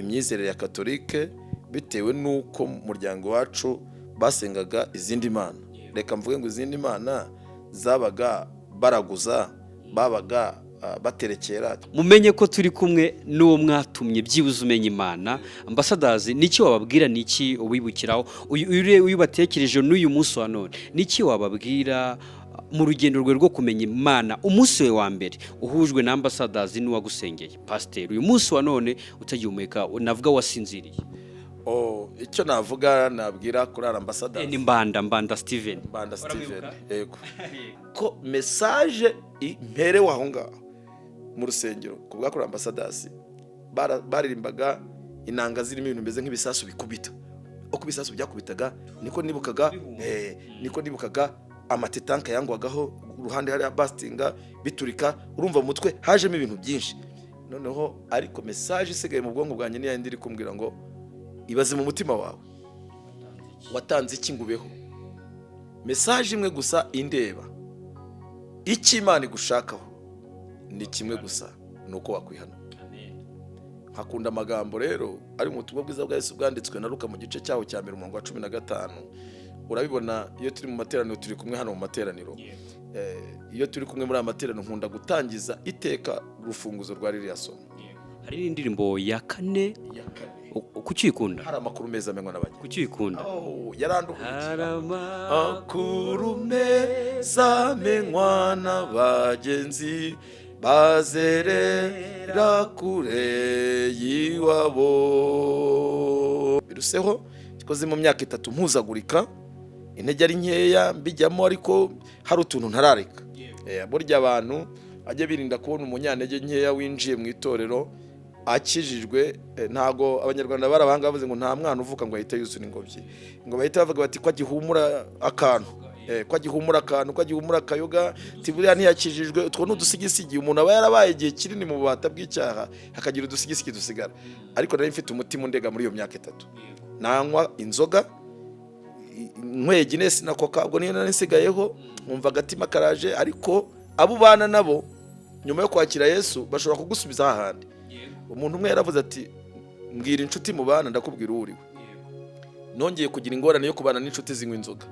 imyizerere ya katolike bitewe n'uko mu muryango wacu basengaga izindi mana. Reka mvuge ngo izindi mana zabaga baraguza, babaga baterekera. Mumenye ko turi kumwe n'uwo mwatumye byibuze umenya Imana. Ambasadazi, niki wababwira, niki ubibukiraho uyu batekereje n'uyu munsi wa none, niki wababwira mu rugendo rwe rwo kumenya Imana? Umunsi we wa mbere uhujwe na Ambasadazi n'uwagusengeye pasiteri, uyu munsi wa none utagihumeka, navuga wasinziriye. Icyo navuga nabwira kuri Ambasadazi ni Mbanda Steven, yego, ko message imperewe aho ngaho mu rusengero ku bwa kuri Ambasadazi baririmbaga inanga zirimo ibintu bimeze nk'ibisasu bikubita. Uko ibisasu byakubitaga niko nibukaga amatetanka yangwagaho uruhande hari abastinga biturika, urumva mu mutwe hajemo ibintu byinshi. Noneho ariko message isigaye mu bwonko bwanjye niyo ndiri kumbwira ngo ibaze mu mutima wawe watanze iki ngubeho. Message imwe gusa indeba, icyo Imana igushakaho ni kimwe gusa, nuko wakwihana. Hakunda amagambo rero ari mu butumwa bwiza bwa Yesu bwanditswe na Luka mu gice cyaho cya 15. Urabibona iyo turi mu materaniro, turi kumwe hano mu materaniro, iyo turi kumwe muri amateraniro nkunda gutangiza iteka urufunguzo rwa ririya somo. Hari n'indirimbo ya kane kuki uyikunda? Hari amakuru meza amenywa n'abanye. Kuki uyikunda? Yaranduhuye. Hari amakuru meza amenywa n'abagenzi bazerera kure yiwabo. Biruseho kikoze mu myaka 3 mpuzagurika, intege ari nkeya mbijyamo, ariko hari utuntu ntarareka. Burya abantu ajye birinda kubona umunyantege nkeya winjiye mu itorero akijijwe. Ntago abanyarwanda barabanga bavuze ngo nta mwana uvuka ngo ahite yuzura ingobyi, ngo bahita bavuga bati ko agihumura akantu, ko agihumura akayoga, tiburiya ntiyakijijwe. Utwo n'udusigisigi umuntu aba yarabaye igihe kinini mu bubata bw'icyaha, hakagira udusigisigi dusigara. Ariko nari mfite umutima undega muri iyo myaka 3, nanywa inzoga, nkweye Guinness na Coca, ubwo niyo nasigayeho, nkumva agatima karaje. Ariko abo bana nabo nyuma yo kwakira Yesu bashobora kugusubiza ahandi. Umuntu umwe yaravuze ati mbwira inshuti mu bana ndakubwira uriwe. Nongeye kugira ingorane yo kubana n'inshuti zinywa inzoga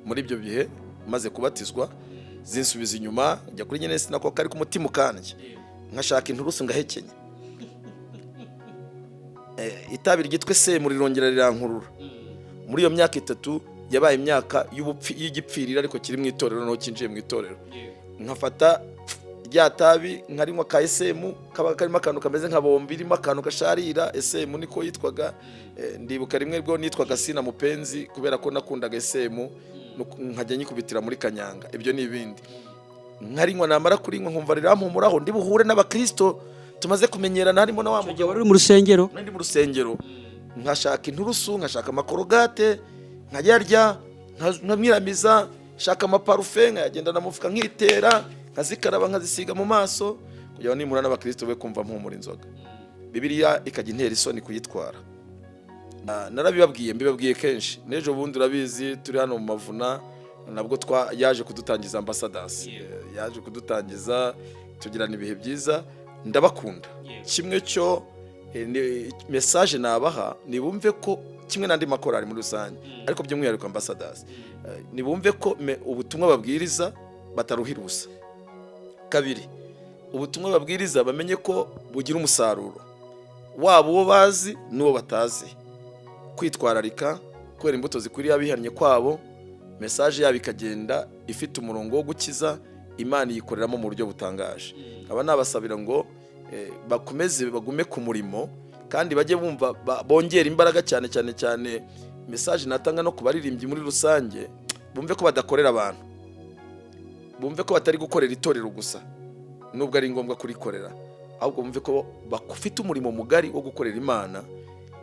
muri ibyo bihe maze kubatizwa, zinsubiza inyuma njya kuri Guinness na Coca, ariko umutima ukanje nkashaka inturusu ngahekenye. Itabi ryitwe se muri rongera rirankurura. Muri iyo myaka 3 yabaye imyaka y'igipfirira, ariko kiri mu itorero no kinjiye mu itorero. Nkafata rya tabi nkarinywa ka SM, kaba karimo akantu kameze nka bombi, irimo akantu gasharira. SM niko yitwaga. Ndibuka rimwe bwo nitwaga Sina Mupenzi kubera ko nakundaga SM, nkajya nyikubitira muri Kanyanga. Ibyo ni ibindi. Nkarinywa namara kurinywa nkumva rirampumuraho, ndi buhure n'abakristo tumaze kumenyerana, harimo na wa mujye wari mu rusengero. Ndi mu rusengero nkashaka inturusu, nkashaka amakorogate, nkajya nkamwiramiza, shaka amaparufe nkagenda namufuka nkitera, nkazikaraba nkazisiga mu maso, kugira nimura n'abakristo be kumva mpumura inzoga. Bibiliya ikajya intera isoni kuyitwara. Mbibabwiye kenshi. Nejo bundi urabizi turi hano mu Mavuna, nabwo yaje kudutangiza Ambasadazi, yaje kudutangiza, tugirana ibihe byiza. Ndabakunda. Kimwe cyo message nabaha, nibumve ko kimwe n'andi makorari muri rusange, ariko by'umwihariko Ambasadazi, nibumve ko ubutumwa babwiriza bataruhira ubusa. Kabiri, ubutumwa babwiriza bamenye ko bugira umusaruro, waba uwo bazi n'uwo batazi. Kwitwararika kwera imbuto zikwiriye abihannye kwabo, message yabo ikagenda ifite umurongo wo gukiza, Imana yikoreramo mu buryo butangaje. Aba nabasabira ngo bakomeze bagume ku murimo, kandi bajye bumva bongera imbaraga cyane message natanga no kubaririmbyi muri rusange, bumve ko badakorera abantu, bumve ko batari gukorera itorero gusa nubwo ari ngombwa kurikorera, ahubwo bumve ko bafite umurimo mugari wo gukorera Imana,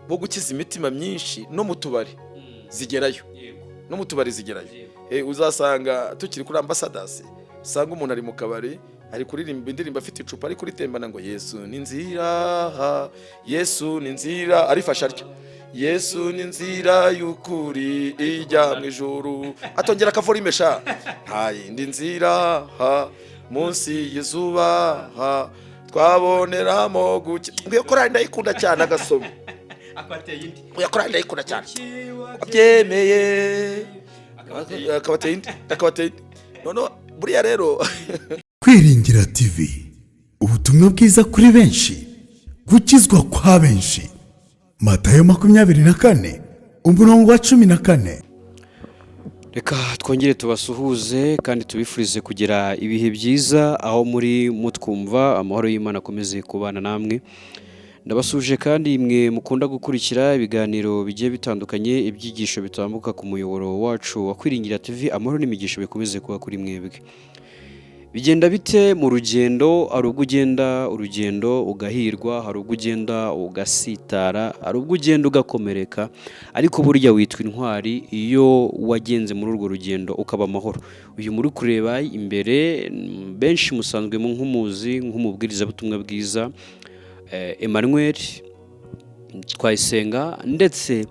bo gukiza imitima myinshi. No mu tubari zigerayo, uzasanga tukiri kuri Ambasadazi, sanga umuntu ari mu kabari ari kuririmba indirimbo afite icupa ari kuritembana ngo Yesu ni nzira, Yesu ni nzira, arifasha atyo, Yesu ni nzira y'ukuri ijya mu ijuru, atongera akavurimesha nta yindi nzira munsi y'izuba twaboneramo guki. Ngiye korari ndayikunda cyane agasoma, akwateye indi oya korali ndayikunda cyane abyemeye akabateye indi none buriya rero Kwiringira TV, ubutumwa bwiza kuri benshi, gukizwa kwa benshi. Matayo 24 umurongo wa 14. reka twongere tubasuhuze kandi tubifurize kugira ibihe byiza aho muri mutwumva. Amahoro y'Imana akomeze kubana namwe. Ndabasuje kandi mwe mukunda gukurikira ibiganiro bigiye bitandukanye, ibyigisho bitambuka ku muyoboro wacu wa Kwiringira TV. Amahoro n'imigisho bikomeze kuba kuri mwebwe. Bigenda bite mu rugendo? Hari ubwo ugenda urugendo ugahirwa, hari ubwo ugenda ugasitara, hari ubwo ugenda ugakomereka, ariko burya witwa intwari iyo wagenze muri urwo rugendo ukaba amahoro. Uyu muri kureba imbere benshi musanzwe nk'umuzi nk'umubwirizabutumwa bwiza Emmanuel Twayisenga, ndetse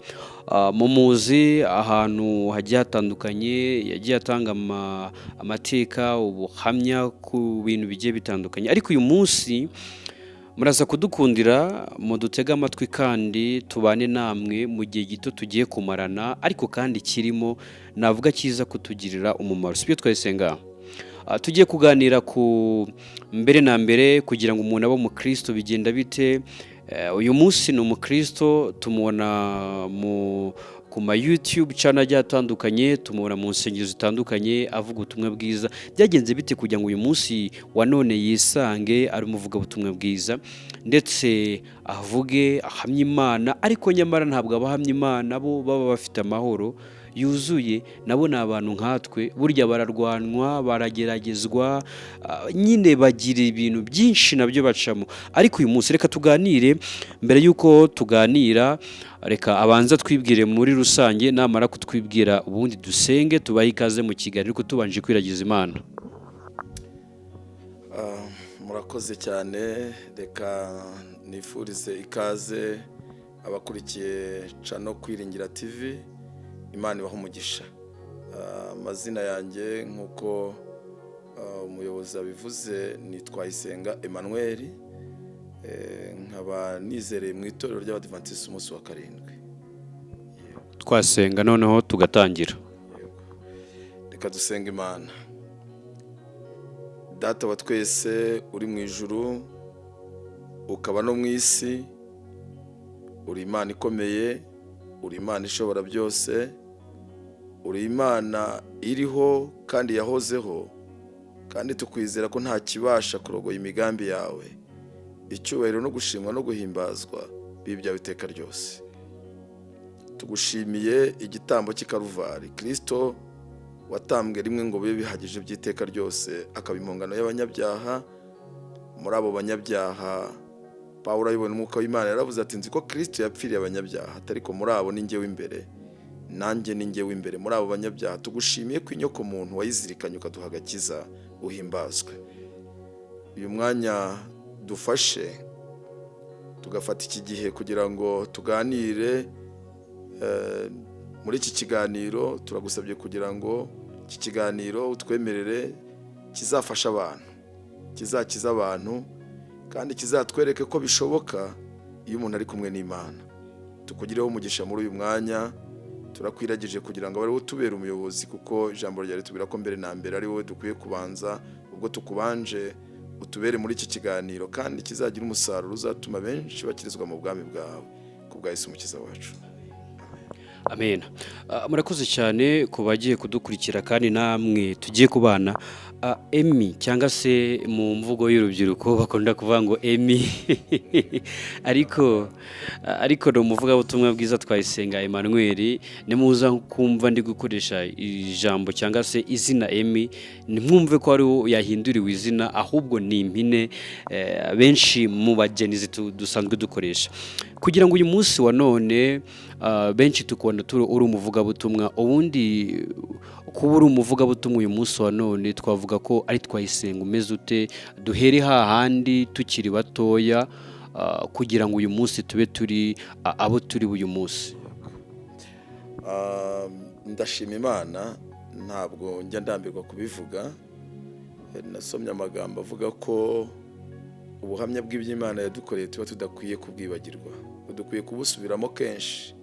mumuzi ahantu hagiye hatandukanye, yagiye atanga amateka, ubuhamya ku bintu bigiye bitandukanye. Ariko uyu munsi muraza kudukundira, mudutega amatwi kandi tubane namwe mu gihe gito tugiye kumarana, ariko kandi kirimo navuga kiza kutugirira umumaro. Sibyo Twayisenga? Tugiye kuganira ku mbere na mbere kugira ngo umuntu abe umukristo bigenda bite. Uyu munsi ni umukristo, tumubona ku ma YouTube channel agiye atandukanye, tumubona mu nsengero zitandukanye avuga ubutumwa bwiza. Byagenze bite kugira ngo uyu munsi wa none yisange ari umuvuga ubutumwa bwiza, ndetse avuge ahamya Imana, ariko nyamara ntabwo abahamya Imana bo baba bafite amahoro yuzuye? Nabo ni abantu nkatwe, burya bararwanwa, barageragezwa, nyine bagira ibintu byinshi nabyo bacamo. Ariko uyu munsi reka tuganire. Mbere y'uko tuganira, reka abanza twibwire muri rusange, namara kutwibwira ubundi dusenge tubahe ikaze mu kiganiro, ariko tubanje kwiragiza Imana. murakoze cyane. Reka nifurize ikaze abakurikiye Channel Kwiringira TV. Imana ibaha umugisha. Amazina yanjye nk'uko umuyobozi abivuze ni Twayisenga Emmanuel, nkaba nizereye mu itorero ry'Abadiventiste umunsi wa karindwi. Twasenga noneho tugatangira. Reka dusenga Imana. Data wa twese uri mu ijuru ukaba no mu isi, uri Imana ikomeye, uri Imana ishobora byose, uri Imana iriho kandi yahozeho, kandi tukwizera ko nta kibasha kurogoya imigambi yawe. Icyubahiro no gushimwa no guhimbazwa bibya biteka ryose. Tugushimiye igitambo cy'Ikaruvari, Kristo watambwe rimwe ngo bibe bihagije by'iteka ryose, akaba impongano y'abanyabyaha. Muri abo banyabyaha Pawulo ayibona umwuka w'Imana yaravuze ati, nzi ko Kristo yapfiriye abanyabyaha, ariko muri abo ni njyewe imbere, nanjye ni njyewe imbere. Muri abo banyabyaha tugushimiye ko inyoko muntu wayizirikanye ukaduha agakiza, uhimbazwe. Uyu mwanya dufashe tugafata iki gihe kugira ngo tuganire. Muri iki kiganiro turagusabye kugira ngo iki kiganiro utwemerere kizafasha abantu, kizakiza abantu, kandi kizatwereke ko bishoboka iyo umuntu ari kumwe n'Imana. Tukugireho umugisha muri uyu mwanya. Turakwiragije kugira ngo ari wowe utubere umuyobozi, kuko ijambo ryawe ritubwira ko mbere na mbere ari wowe dukwiye kubanza. Ubwo tukubanje utubere muri iki kiganiro, kandi kizagira umusaruro uzatuma benshi bakirizwa mu bwami bwawe, kubwa Yesu umukiza wacu. Amen. Murakoze cyane ku bagiye kudukurikira kandi namwe tugiye kubana. Emi cyangwa se mu mvugo y'urubyiruko bakunda kuvuga ngo Emi ariko ni umuvugabutumwa bwiza Twayisenga Emmanuel. Nimuza kumva ndi gukoresha ijambo cyangwa se izina Emi, nimwumve ko ari yahinduriwe izina, ahubwo ni impine benshi mu bagenizi dusanzwe dukoresha. Kugira ngo uyu munsi wa none benshi tukubona uri umuvugabutumwa, ubundi kuba uri umuvugabutumwa uyu munsi wa none twavuga ko ari Twayisenga umeze ute? Duhere hahandi tukiri batoya kugira ngo uyu munsi tube turi abo turi uyu munsi. Ndashima Imana, ntabwo njya ndambirwa kubivuga. Nasomye amagambo avuga ko ubuhamya bw'iby'Imana yadukoreye tuba tudakwiye kubwibagirwa. dukwiye kubusubiramo kenshi,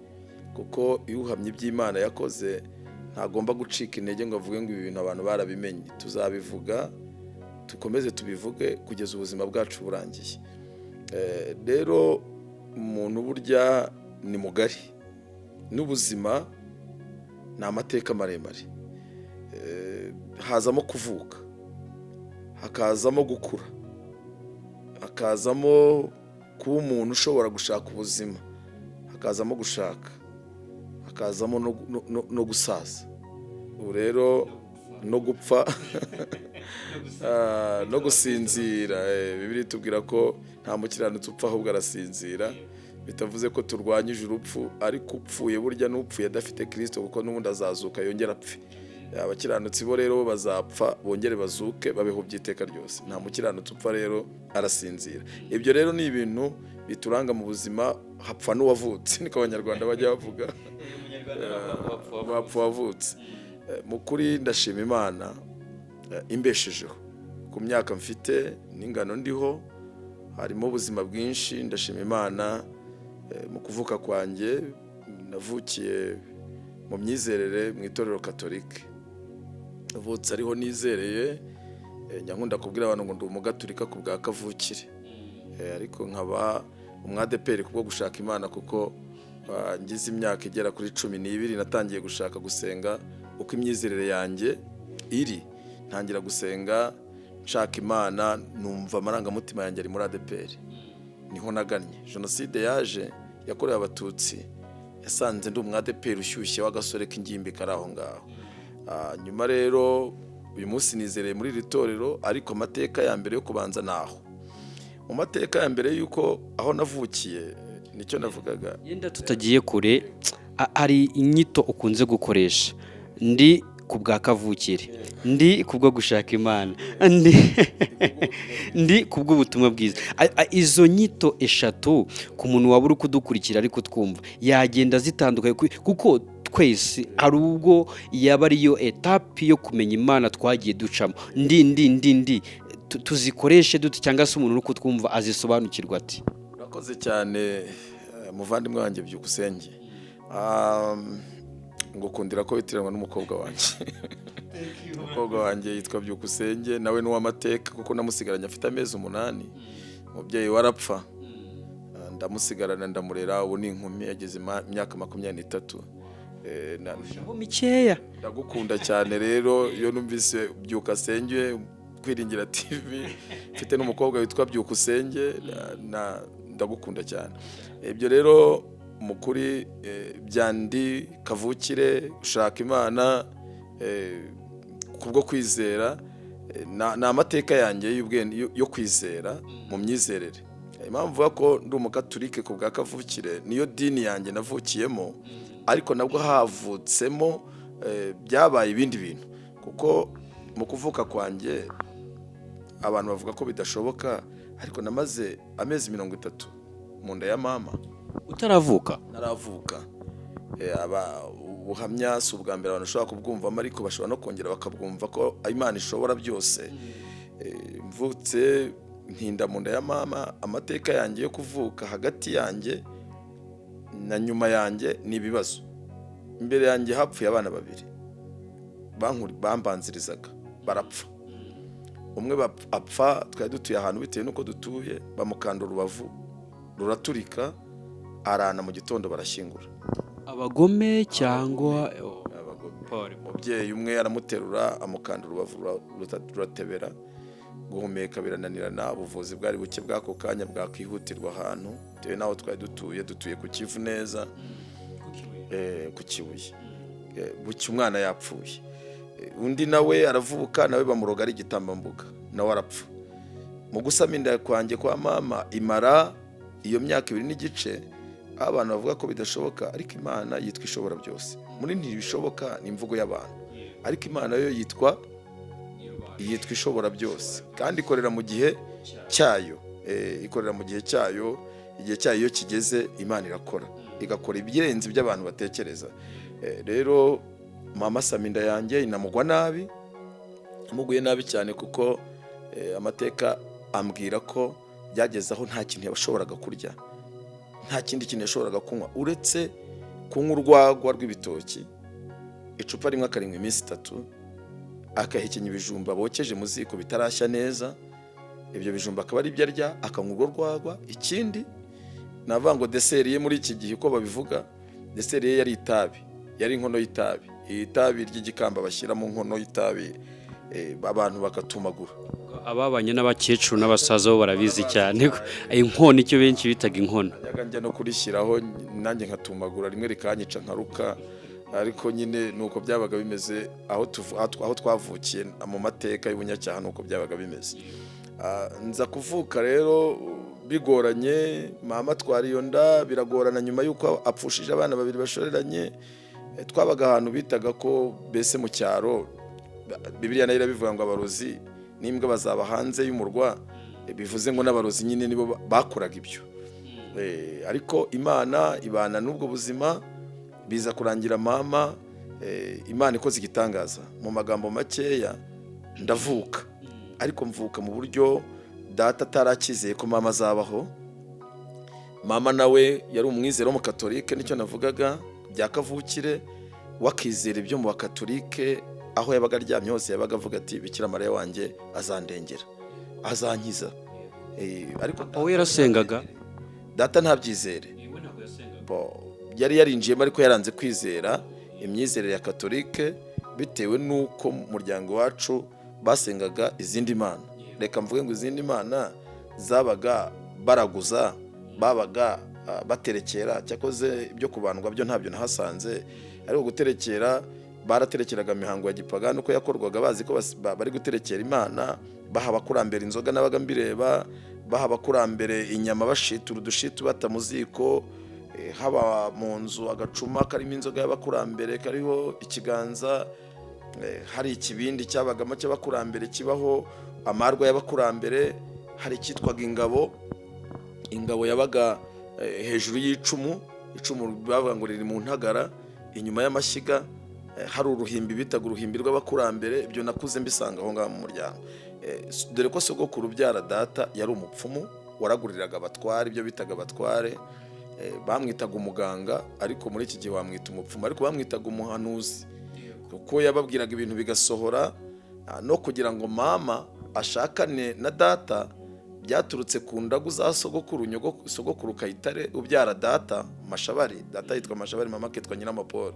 kuko iyo uhamye iby'Imana yakoze ntagomba gucika intege ngo avuge ngo ibi bintu abantu barabimenye. Tuzabivuga, dukomeze tubivuge kugeza ubuzima bwacu burangiye. Rero umuntu burya ni mugari, n'ubuzima ni amateka maremare. Hazamo kuvuka, hakazamo gukura, hakazamo kuba umuntu ushobora gushaka ubuzima, hakazamo gushaka, hakazamo no gusaza, ubu rero no gupfa no gusinzira. Bibiliya itubwira ko nta mukiranutsi upfa ahubwo arasinzira, bitavuze ko turwanyije urupfu, ariko upfuye burya n'upfuye adafite Kristo, kuko n'ubundi azazuka yongera apfe. Abakiranutsi bo rero bazapfa bongere bazuke babeho by'iteka ryose. Nta mukiranutsi upfa rero arasinzira. Ibyo rero ni ibintu bituranga mu buzima. Hapfa n'uwavutse, niko abanyarwanda bajya bavuga, bapfa wavutse. Mu kuri ndashima Imana imbeshejeho ku myaka mfite n'ingano ndiho, harimo ubuzima bwinshi. Ndashima Imana mu kuvuka kwanjye navukiye mu myizerere mu itorero Katolike. Navutse ariho nizereye, nyankunda kubwira abantu ngo ndi umugatolika ku bwa kavukire, ariko nkaba umwadeperi kubwo gushaka Imana, kuko ngize imyaka igera kuri 12 natangiye gushaka gusenga uko imyizerere yanjye iri. Ntangira gusenga nshaka Imana, numva amarangamutima yanjye ari muri adeperi. Niho nagannye. Jenoside yaje yakorewe Abatutsi, yasanze ndi umwadeperi ushyushye w'agasore k'ingimbi kari aho ngaho. Nyuma rero uyu munsi nizereye muri iri torero, ariko amateka ya mbere yo kubanza naho. Mu mateka ya mbere yuko aho navukiye, nicyo navugaga. Yenda tutagiye kure, ari inyito ukunze gukoresha: ndi ku bwa kavukire, ndi kubwo gushaka Imana, ndi kubw'ubutumwa bwiza. Izo nyito eshatu ku muntu waba uri kudukurikira ariko twumva yagenda zitandukanye, kuko twese hari ubwo yaba ariyo etape yo kumenya Imana twagiye ducamo. Ndi tuzikoreshe dute, cyangwa se umuntu uri kutwumva azisobanukirwa ati? Urakoze cyane muvandimwe wanjye Byukusenge. Ngukundira ko bitiranwa n'umukobwa wanjye. Umukobwa wanjye yitwa Byukusenge, nawe ni uw'amateka, kuko namusigaranye afite amezi 8. Umubyeyi warapfa, ndamusigarana ndamurera. Ubu ni inkumi, yageze imyaka 23. Mikeya. Ndagukunda cyane rero iyo numvise Byukusenge Kwiringira TV, mfite n'umukobwa witwa Byukusenge, ndagukunda cyane. Ibyo rero mukuri byandi kavukire, gushaka Imana kubwo kwizera, na amateka yanjye y'ubwenge yo kwizera mu myizerere. Impamvu vuga ko ndi umugatolike ku bwa kavukire, niyo dini yanjye navukiyemo, ariko nabwo havutsemo byabaye ibindi bintu, kuko mu kuvuka kwanjye abantu bavuga ko bidashoboka, ariko namaze amezi 30 mu nda ya mama. Utaravuka? Naravuka. Ubuhamya si ubwa mbere abantu bashobora kubwumvamo, ariko bashobora no kongera bakabwumva ko Imana ishobora byose. Mvutse ntinda mu nda ya mama. Amateka yanjye yo kuvuka, hagati yanjye na nyuma yanjye ni ibibazo. Imbere yanjye hapfuye abana 2 bambanzirizaga, barapfa. Umwe apfa, twari dutuye ahantu bitewe nuko dutuye, bamukanda urubavu ruraturika, arana mu gitondo barashyingura. Abagome cyangwa abagome? Umubyeyi umwe aramuterura, amukanda urubavu ruratebera, guhumeka birananirana. Ubuvuzi bwari buke bw'ako kanya, bwakwihutirwa ahantu bitewe naho twari dutuye ku Kivu neza, ku Kibuye. Bucye umwana yapfuye. Undi nawe aravuka, nawe bamuroga ari igitambambuga, nawe arapfa. Mu gusama inda kwanjye kwa mama imara iyo myaka 2 n'igice, abantu bavuga ko bidashoboka, ariko Imana yitwa ishobora byose. Muri ntibishoboka ni imvugo y'abantu, ariko Imana yo yitwa ishobora byose, kandi ikorera mu gihe cyayo. Ikorera mu gihe cyayo. Igihe cyayo iyo kigeze, Imana irakora, igakora ibirenze by'abantu batekereza. Rero mama saminda yanjye inamugwa nabi, amuguye nabi cyane, kuko amateka ambwira ko byageze aho nta kintu yabashoboraga kurya. nta kindi kintu yashoboraga kunywa uretse kunywa urwagwa rw'ibitoki icupa rimwe akarinywa iminsi 3, akahekenya ibijumba bokeje mu ziko bitarashya neza, ibyo bijumba akaba ari byo arya, akanywa urwo rwagwa. Ikindi navuga ngo deseri ye muri iki gihe uko babivuga, deseri ye yari itabi, yari inkono y'itabi, itabi ry'igikamba bashyira mu nkono y'itabi, abantu bakatumagura. Ababanye n'abakecuru n'abasaza bo barabizi cyane, inkono icyo benshi bitaga inkono. Njya no kurishyiraho nanjye nkatumagura, rimwe rikanyica nkaruka, ariko nyine nuko byabaga bimeze aho twavukiye mu mateka y'ubunyacyaha, nuko byabaga bimeze. Nza kuvuka rero bigoranye, mama atwara iyo nda, biragorana nyuma y'uko apfushije abana 2 bashoreranye. Twabaga ahantu bitaga ko bese mu cyaro, Bibiliya nayo irabivuga ngo abarozi n'imbwa bazaba hanze y'umurwa, bivuze ngo n'abarozi nyine nibo bakoraga ibyo. Ariko Imana ibana n'ubwo buzima, biza kurangira mama, Imana ikoze igitangaza. Mu magambo makeya ndavuka, ariko mvuka mu buryo data atarakizeye ko mama azabaho. Mama nawe yari umwizero mu Katolike, nicyo navugaga bya kavukire, wakizera ibyo mu Bakatolike. Aho yabaga aryamye hose yabaga avuga ati Bikira Mariya wanjye azandengera, azankiza. Ariko aho yarasengaga data ntabyizere, yari yarinjiyemo ariko yaranze kwizera imyizerere ya Katolike, bitewe n'uko mu muryango wacu basengaga izindi mana. Reka mvuge ngo izindi mana zabaga baraguza, babaga baterekera, cyakoze ibyo kubandwa byo ntabyo nahasanze, ariko guterekera baraterekeraga imihango ya gipagani uko yakorwaga, bazi ko bari guterekera Imana, baha abakurambere inzoga nabaga mbireba, baha abakurambere inyama bashitura udushitu bata mu ziko, haba mu nzu agacuma karimo inzoga y'abakurambere kariho ikiganza, hari ikibindi cyabagamo cy'abakurambere kibaho amarwa y'abakurambere, hari cyitwaga ingabo yabaga hejuru y'icumu bavuga ngo riri mu ntagara inyuma y'amashyiga, hari uruhimbi bitaga uruhimbi rw'abakurambere. Ibyo nakuze mbisanga aho ngaho mu muryango. Dore ko sogokuru byara data yari umupfumu, waraguriraga abatware, ibyo bitaga abatware, bamwitaga umuganga, ariko muri iki gihe wamwita umupfumu, ariko bamwitaga umuhanuzi, kuko yababwiraga ibintu bigasohora. No kugira ngo mama ashakane na data byaturutse ku ndagu za sogokuru Kayitare ubyara data Mashabari. Data yitwa Mashabari, mama akitwa Nyiramapore.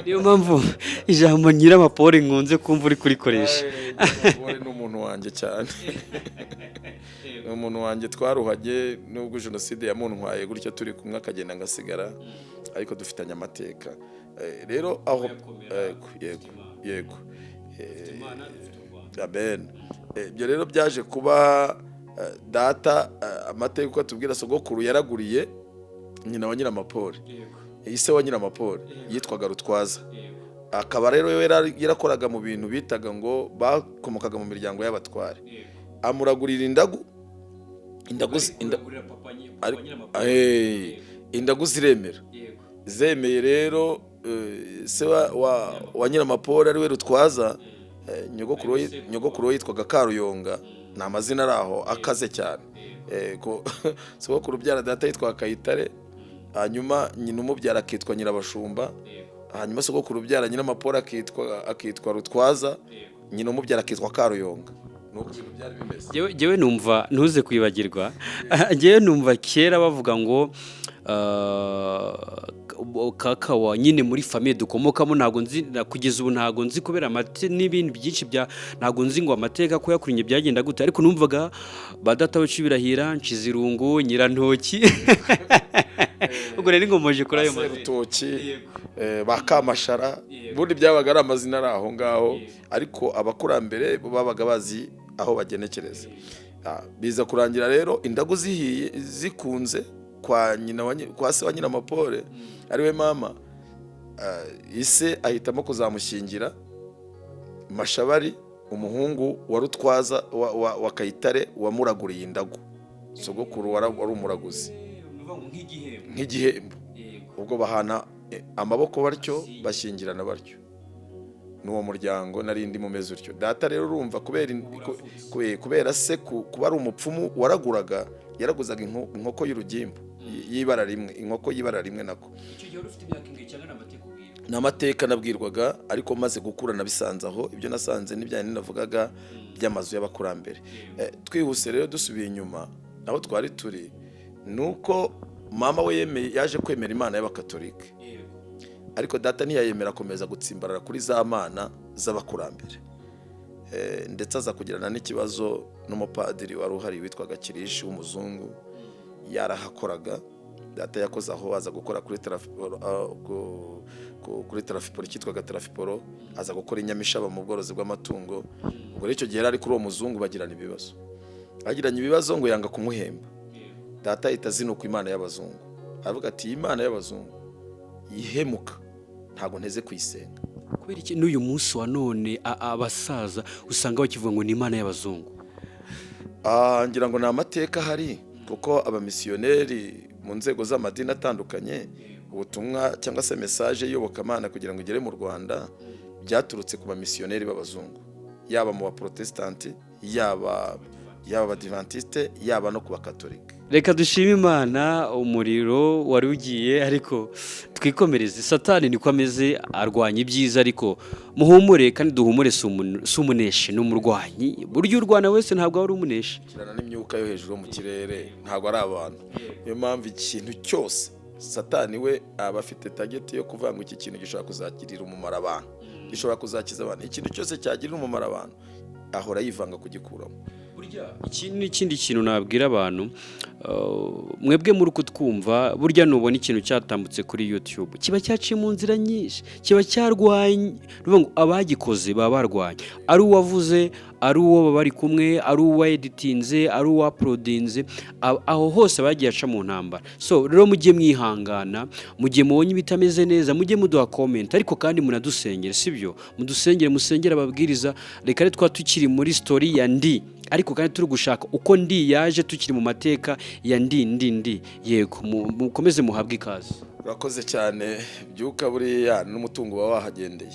Niyo mpamvu ijambo Nyiramapore nkunze kumva uri kurikoresha. Nyiramapore ni umuntu wanjye cyane, ni umuntu wanjye twaruhanye, nubwo jenoside yamuntwaye gutyo turi kumwe akagenda ngasigara, ariko dufitanye amateka. Rero aho yego amen. Ibyo rero byaje kuba data, amateka uko atubwira, sogokuru yaraguriye nyina wa Nyiramapore, ise wa Nyiramapore yitwaga Rutwaza. Akaba rero yarakoraga mu bintu bitaga ngo bakomokaga mu miryango y'abatware. Amuragurira indagu ziremera, zemeye rero se wa Nyiramapore ari we Rutwaza, nyogokuru yitwaga Karuyonga, ni amazina araho akaze cyane. Sogokuru byara data yitwa Kayitare, hanyuma nyina umubyara akitwa Nyirabashumba, hanyuma sogokuru byara Nyiramapore akitwa Rutwaza, nyina umubyara akitwa Karuyonga. Nuko ibintu byari bimeze. Jewe numva ntuze kwibagirwa, jewe numva kera bavuga ngo kakawa nyine muri famille dukomokamo, ntago nzi kugeza ubu, ntago nzi kubera n'ibintu byinshi ntago nzi ngo amateka ko yakurinye byagenda gute, ariko numvaga badata bacu birahira Nshizirungu, Nyirantoki, ubwo rero ngomoje kuri ayo Rutoki, Bakamashara, bundi byabaga ari amazina ari aho ngaho, ariko abakurambere bo babaga bazi aho bagenekereza. Biza kurangira rero indagu zihiye zikunze kwa se wa Nyiramapore, ariwe mama, ise ahitamo kuzamushyingira Mashabari, umuhungu wa Rutwaza wa Kayitare wamuraguriye indagu. Sogokuru wari umuraguzi nk'igihembo. Ubwo bahana amaboko batyo, bashyingirana batyo. N'uwo muryango narindi mumeze utyo. Data rero urumva kubera se kuba ari umupfumu waraguraga, yaraguzaga inkoko y'urugimbu. y'ibara rimwe, inkoko y'ibara rimwe nako. icyo gihe ufite imyaka ingahe cyangwa n'amateka ubwira? N'amateka nabwirwaga, ariko maze gukura nabisanze aho, ibyo nasanze n'ibyane navugaga by'amazu y'abakurambere. Twihuse rero dusubiye inyuma aho twari turi, nuko mama we yaje kwemera Imana y'abakatolike, ariko data ntiyayemera akomeza gutsimbarara kuri za mana z'abakurambere. Ndetse aza kugirana n'ikibazo n'umupadiri wari uhari witwaga Kirishi w'umuzungu, yarahakoraga. Data yakoze aho, aza gukora kuri Tarafiporo cyitwaga Tarafiporo, aza gukora inyamishaba mu bworozi bw'amatungo. Ubwo rero icyo gihe yari kuri uwo muzungu bagirana ibibazo, ngo yanga kumuhemba. Data ahita azinuka Imana y'abazungu, aravuga ati Imana y'abazungu yihemuka, ntabwo nteze kuyisenga. Kubera iki n'uyu munsi wa none abasaza usanga bakivuga ngo ni Imana y'abazungu? Ngira ngo ni amateka ahari, kuko abamisiyoneri mu nzego z'amadini atandukanye, ubutumwa cyangwa se mesaje y'Iyobokamana kugira ngo igere mu Rwanda byaturutse ku bamisiyoneri b'abazungu, yaba mu baprotestanti, yaba abadivantiste, yaba no ku bakatolika. Reka dushime Imana, umuriro wari ugiye, ariko twikomereze. Satani niko ameze, arwanya ibyiza, ariko muhumure kandi duhumure, si umuneshi, ni umurwanyi. Burya urwana wese ntabwo ari umuneshi, kirana n'imyuka yo hejuru mu kirere, ntabwo ari abantu. Niyo mpamvu ikintu cyose Satani we aba afite target yo kuvuga ngo iki kintu gishobora kuzagirira umumaro abantu, gishobora kuzakiza abantu. Ikintu cyose cyagirira umumaro abantu ahora yivanga kugikuramo. Iki ni ikindi kintu nabwira abantu, mwebwe muri kutwumva, burya nubona ikintu cyatambutse kuri YouTube kiba cyaciye mu nzira nyinshi, kiba cyarwanye, ngo abagikoze baba barwanye, ari uwavuze, ari uwo bari kumwe, ari uwa editinze, ari uwa uploadinze, aho hose bagiye aca mu ntambara. So rero mujye mwihangana, mujye mubonye bitameze neza, mujye muduha comment, ariko kandi munadusengere, sibyo? Mudusengere, musengere ababwiriza. Reka rero twa tukiri muri story ya Ndi, ariko kandi turi gushaka uko Ndi yaje, tukiri mu mateka ya Ndi. Yego, mukomeze muhabwe ikaze. Urakoze cyane. Byuka buriya n'umutungo wa wahagendeye.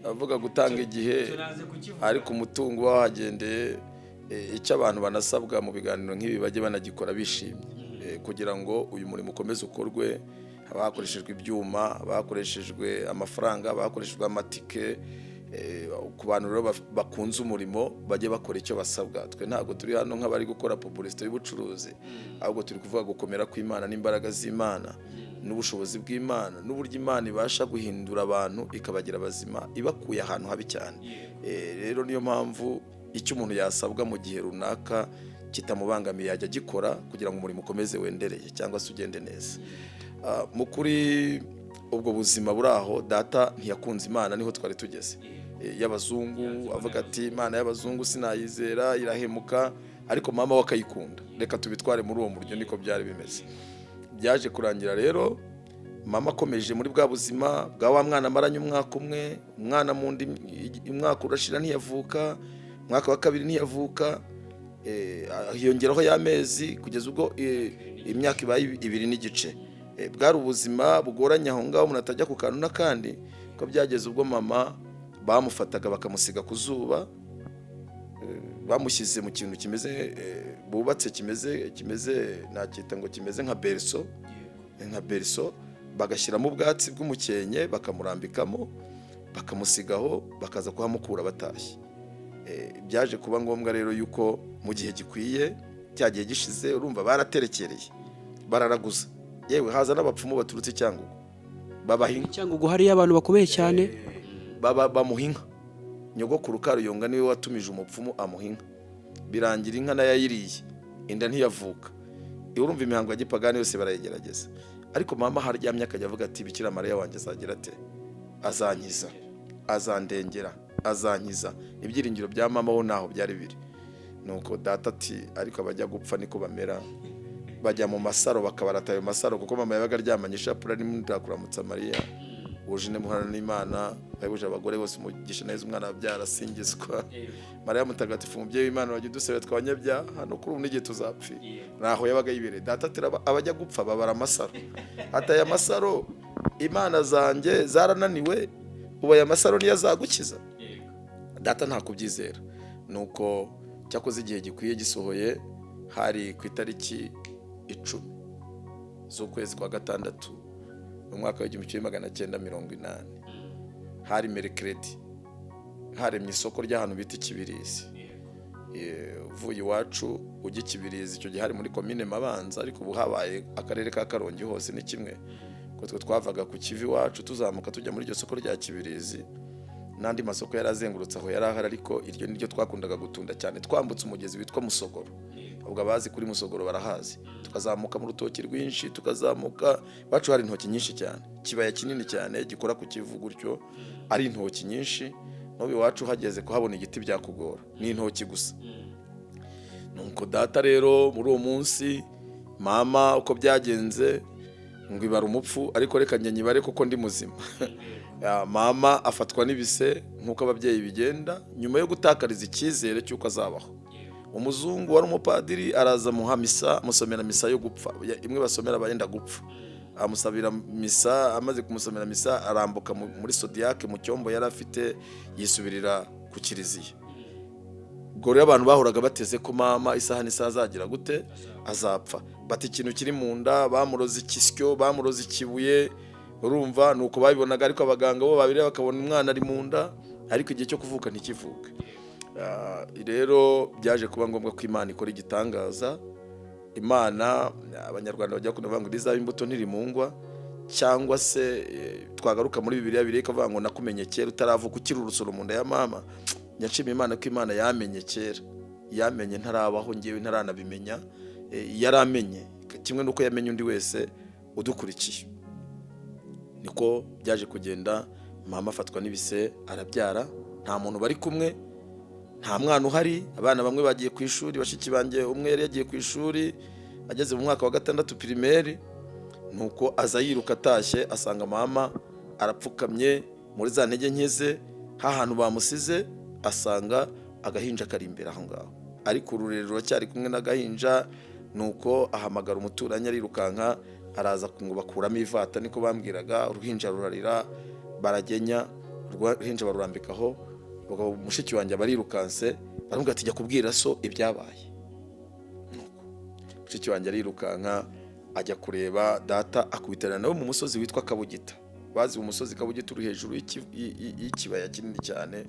Avuga gutanga igihe, ariko umutungo wahagendeye. Icyo abantu banasabwa mu biganiro nk'ibi bajye banagikora bishimye, kugira ngo uyu murimo ukomeze ukorwe. Bakoreshejwe ibyuma, bakoreshejwe amafaranga, bakoreshejwe amatike. Ku bantu rero bakunze umurimo bajye bakora icyo basabwa. Twe ntabwo turi hano nk'abari gukora publicité y'ubucuruzi, ahubwo turi kuvuga gukomera kw'Imana n'imbaraga z'Imana n'ubushobozi bw'Imana, n'uburyo Imana ibasha guhindura abantu ikabagira bazima ibakuye ahantu habi cyane. Rero niyo mpamvu icyo umuntu yasabwa mu gihe runaka kitamubangamiye yajya gikora, kugira ngo umurimo ukomeze wendereye cyangwa se ugende neza. Mu kuri ubwo buzima buri aho, data ntiyakunze Imana, niho twari tugeze, y'abazungu. Avuga ati Imana y'abazungu sinayizera, irahemuka, ariko mama we akayikunda. Reka tubitware muri uwo muryo, niko byari bimeze. Byaje kurangira rero mama akomeje muri bwa buzima bwa wa mwana amaranye umwaka umwe, umwana mu ndi umwaka urashira ntiyavuka, umwaka wa kabiri ntiyavuka, hiyongeraho y'amezi, kugeza ubwo imyaka ibaye 2 n'igice. Bwari ubuzima bugoranye aho ngaho, umuntu atajya ku kantu n'akandi. Ko byageze ubwo mama bamufataga bakamusiga ku zuba, bamushyize mu kintu kimeze bubatse, kimeze nakita ngo kimeze nka berso, bagashyiramo ubwatsi bw'umukenke, bakamurambikamo, bakamusigaho, bakaza kuhamukura batashye. Byaje kuba ngombwa rero yuko mu gihe gikwiye, cyagiye gishize, urumva baraterekereye, bararaguza, yewe haza n'abapfumu baturutse Cyangugu, babahinga. Cyangugu hariyo abantu bakomeye cyane, bamuhinga. Nyogokuru Karuyonga niwe watumije umupfumu amuhinga, birangira inka nayayiriye, inda ntiyavuka. Urumva imihango ya gipagani yose barayigerageza, ariko mama haryamye akajya avuga ati Bikira Mariya wanjye azagira ate, azankiza, azandengera, azankiza. Ibyiringiro bya mama ho naho byari biri. Nuko data ati ariko abajya gupfa niko bamera, bajya mu masaro bakabarata ayo masaro, kuko mama yabaga aryamanye ishapura n'indakuramutsa Mariya, ujine muhana n'Imana, bayibuje abagore bose umugisha neza, umwana wabyara asingizwa. Mariya mutagatifu, umubyeyi w'Imana, wajya udusabira twabanyabyaha no kuri ubu n'igihe tuzapfa. Naho yabaga yibereye. Data ati abajya gupfa babara amasaro, ataye amasaro, Imana zanjye zarananiwe, ubu aya masaro niyo azagukiza. Data nta kubyizera. Nuko cyakoze igihe gikwiye gisohoye, hari ku itariki 10 z'ukwezi kwa gatandatu mu mwaka w'1980 hari Mercredi haremye isoko ry'ahantu bita Kibirizi. Uvuye iwacu ujya Kibirizi icyo gihe hari muri komine Mabanza, ariko ubu habaye akarere ka Karongi hose ni kimwe, ko twe twavaga ku Kivi iwacu tuzamuka tujya muri iryo soko rya Kibirizi, n'andi masoko yarazengurutse aho yarahari, ariko iryo niryo twakundaga gutunda cyane twambutse umugezi witwa Musogoro. Ubwo abazi kuri Musogoro barahazi. Tukazamuka mu rutoki rwinshi, tukazamuka bacu hari intoki nyinshi cyane, kibaya kinini cyane gikora ku Kivu gutyo, ari intoki nyinshi. Nobi wacu hageze kuhabona igiti byakugora, ni intoki gusa. Nuko data rero muri uwo munsi mama uko byagenze ngo ibara umupfu, ariko reka njye nyibare kuko ndi muzima. Mama afatwa n'ibise nkuko ababyeyi bigenda, nyuma yo gutakariza icyizere cy'uko azabaho. Umuzungu wari umupadiri araza muhamisa, musomera misa yo gupfa, imwe basomera abayenda gupfa. Amusabira misa, amaze kumusomera misa arambuka muri Zodiac mu cyombo yari afite, yisubirira ku kiliziya. Gore abantu bahoraga bateze ko mama isaha azagira gute azapfa, bati ikintu kiri mu nda, bamuroza ikisyo, bamuroza ikibuye, urumva nuko babibonaga, ariko abaganga bo babire bakabona umwana ari mu nda, ariko igihe cyo kuvuka ntikivuke. Rero byaje kuba ngombwa ko Imana ikora igitangaza. Imana abanyarwanda bajya kuvuga ngo rizaba imbuto ntirimungwa, cyangwa se twagaruka muri Bibiliya bireka bavuga ngo nakumenye kera utaravuka ukiri urusoro mu nda ya mama. Nyashimye Imana ko Imana yamenye kera, yamenye ntarabaho ngewe ntaranabimenya, yaramenye kimwe nuko yamenye undi wese udukurikiye. Niko byaje kugenda, mama afatwa n'ibise arabyara, nta muntu bari kumwe, nta mwana uhari, abana bamwe bagiye ku ishuri, bashiki banjye umwe yari yagiye ku ishuri ageze mu mwaka wa 6 primaire. Nuko aza yiruka atashye asanga mama arapfukamye muri za ntege nkeze, hahantu bamusize asanga agahinja kari imbere aho ngaho, ariko ururerero cyari kumwe n'agahinja. Nuko ahamagara umuturanyi arirukanka, araza bakuramo ivata, niko bambwiraga, uruhinja rurarira, baragenya uruhinja barurambikaho. Ubwo mushiki wanjye barirukanse, baramubwira ati jya kubwira so ibyabaye. Mushiki wanjye arirukanka ajya kureba data, akubitana nawe mu musozi witwa Kabugita. Bazi umusozi Kabugita uri hejuru y'ikibaya kinini cyane.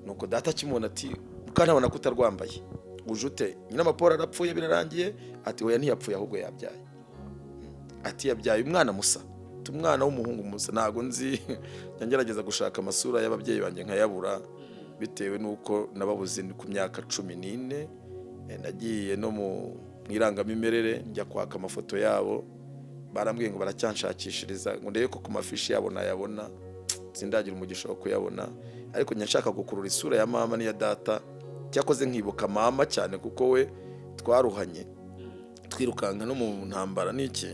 Nuko data kimubona ati mukanabona kutarwambaye ujute, nyina amapora arapfuye birarangiye. Ati oya ntiyapfuye ahubwo yabyaye. Ati yabyaye umwana musa, umwana w'umuhungu musa. Ntago nzi, ngerageza gushaka amasura y'ababyeyi banjye nkayabura, bitewe nuko nababuze ku myaka 14. Nagiye no mu irangamimerere njya kwaka amafoto yabo, barambwiye ngo baracyanshakishiriza ngo ndebe ko ku mafishi yabo nayabona, sindagira umugisha wo kuyabona. Ariko nyashaka gukurura isura ya mama n'iya data, cyakoze nkibuka mama cyane kuko we twaruhanye twirukanka no mu ntambara n'iki.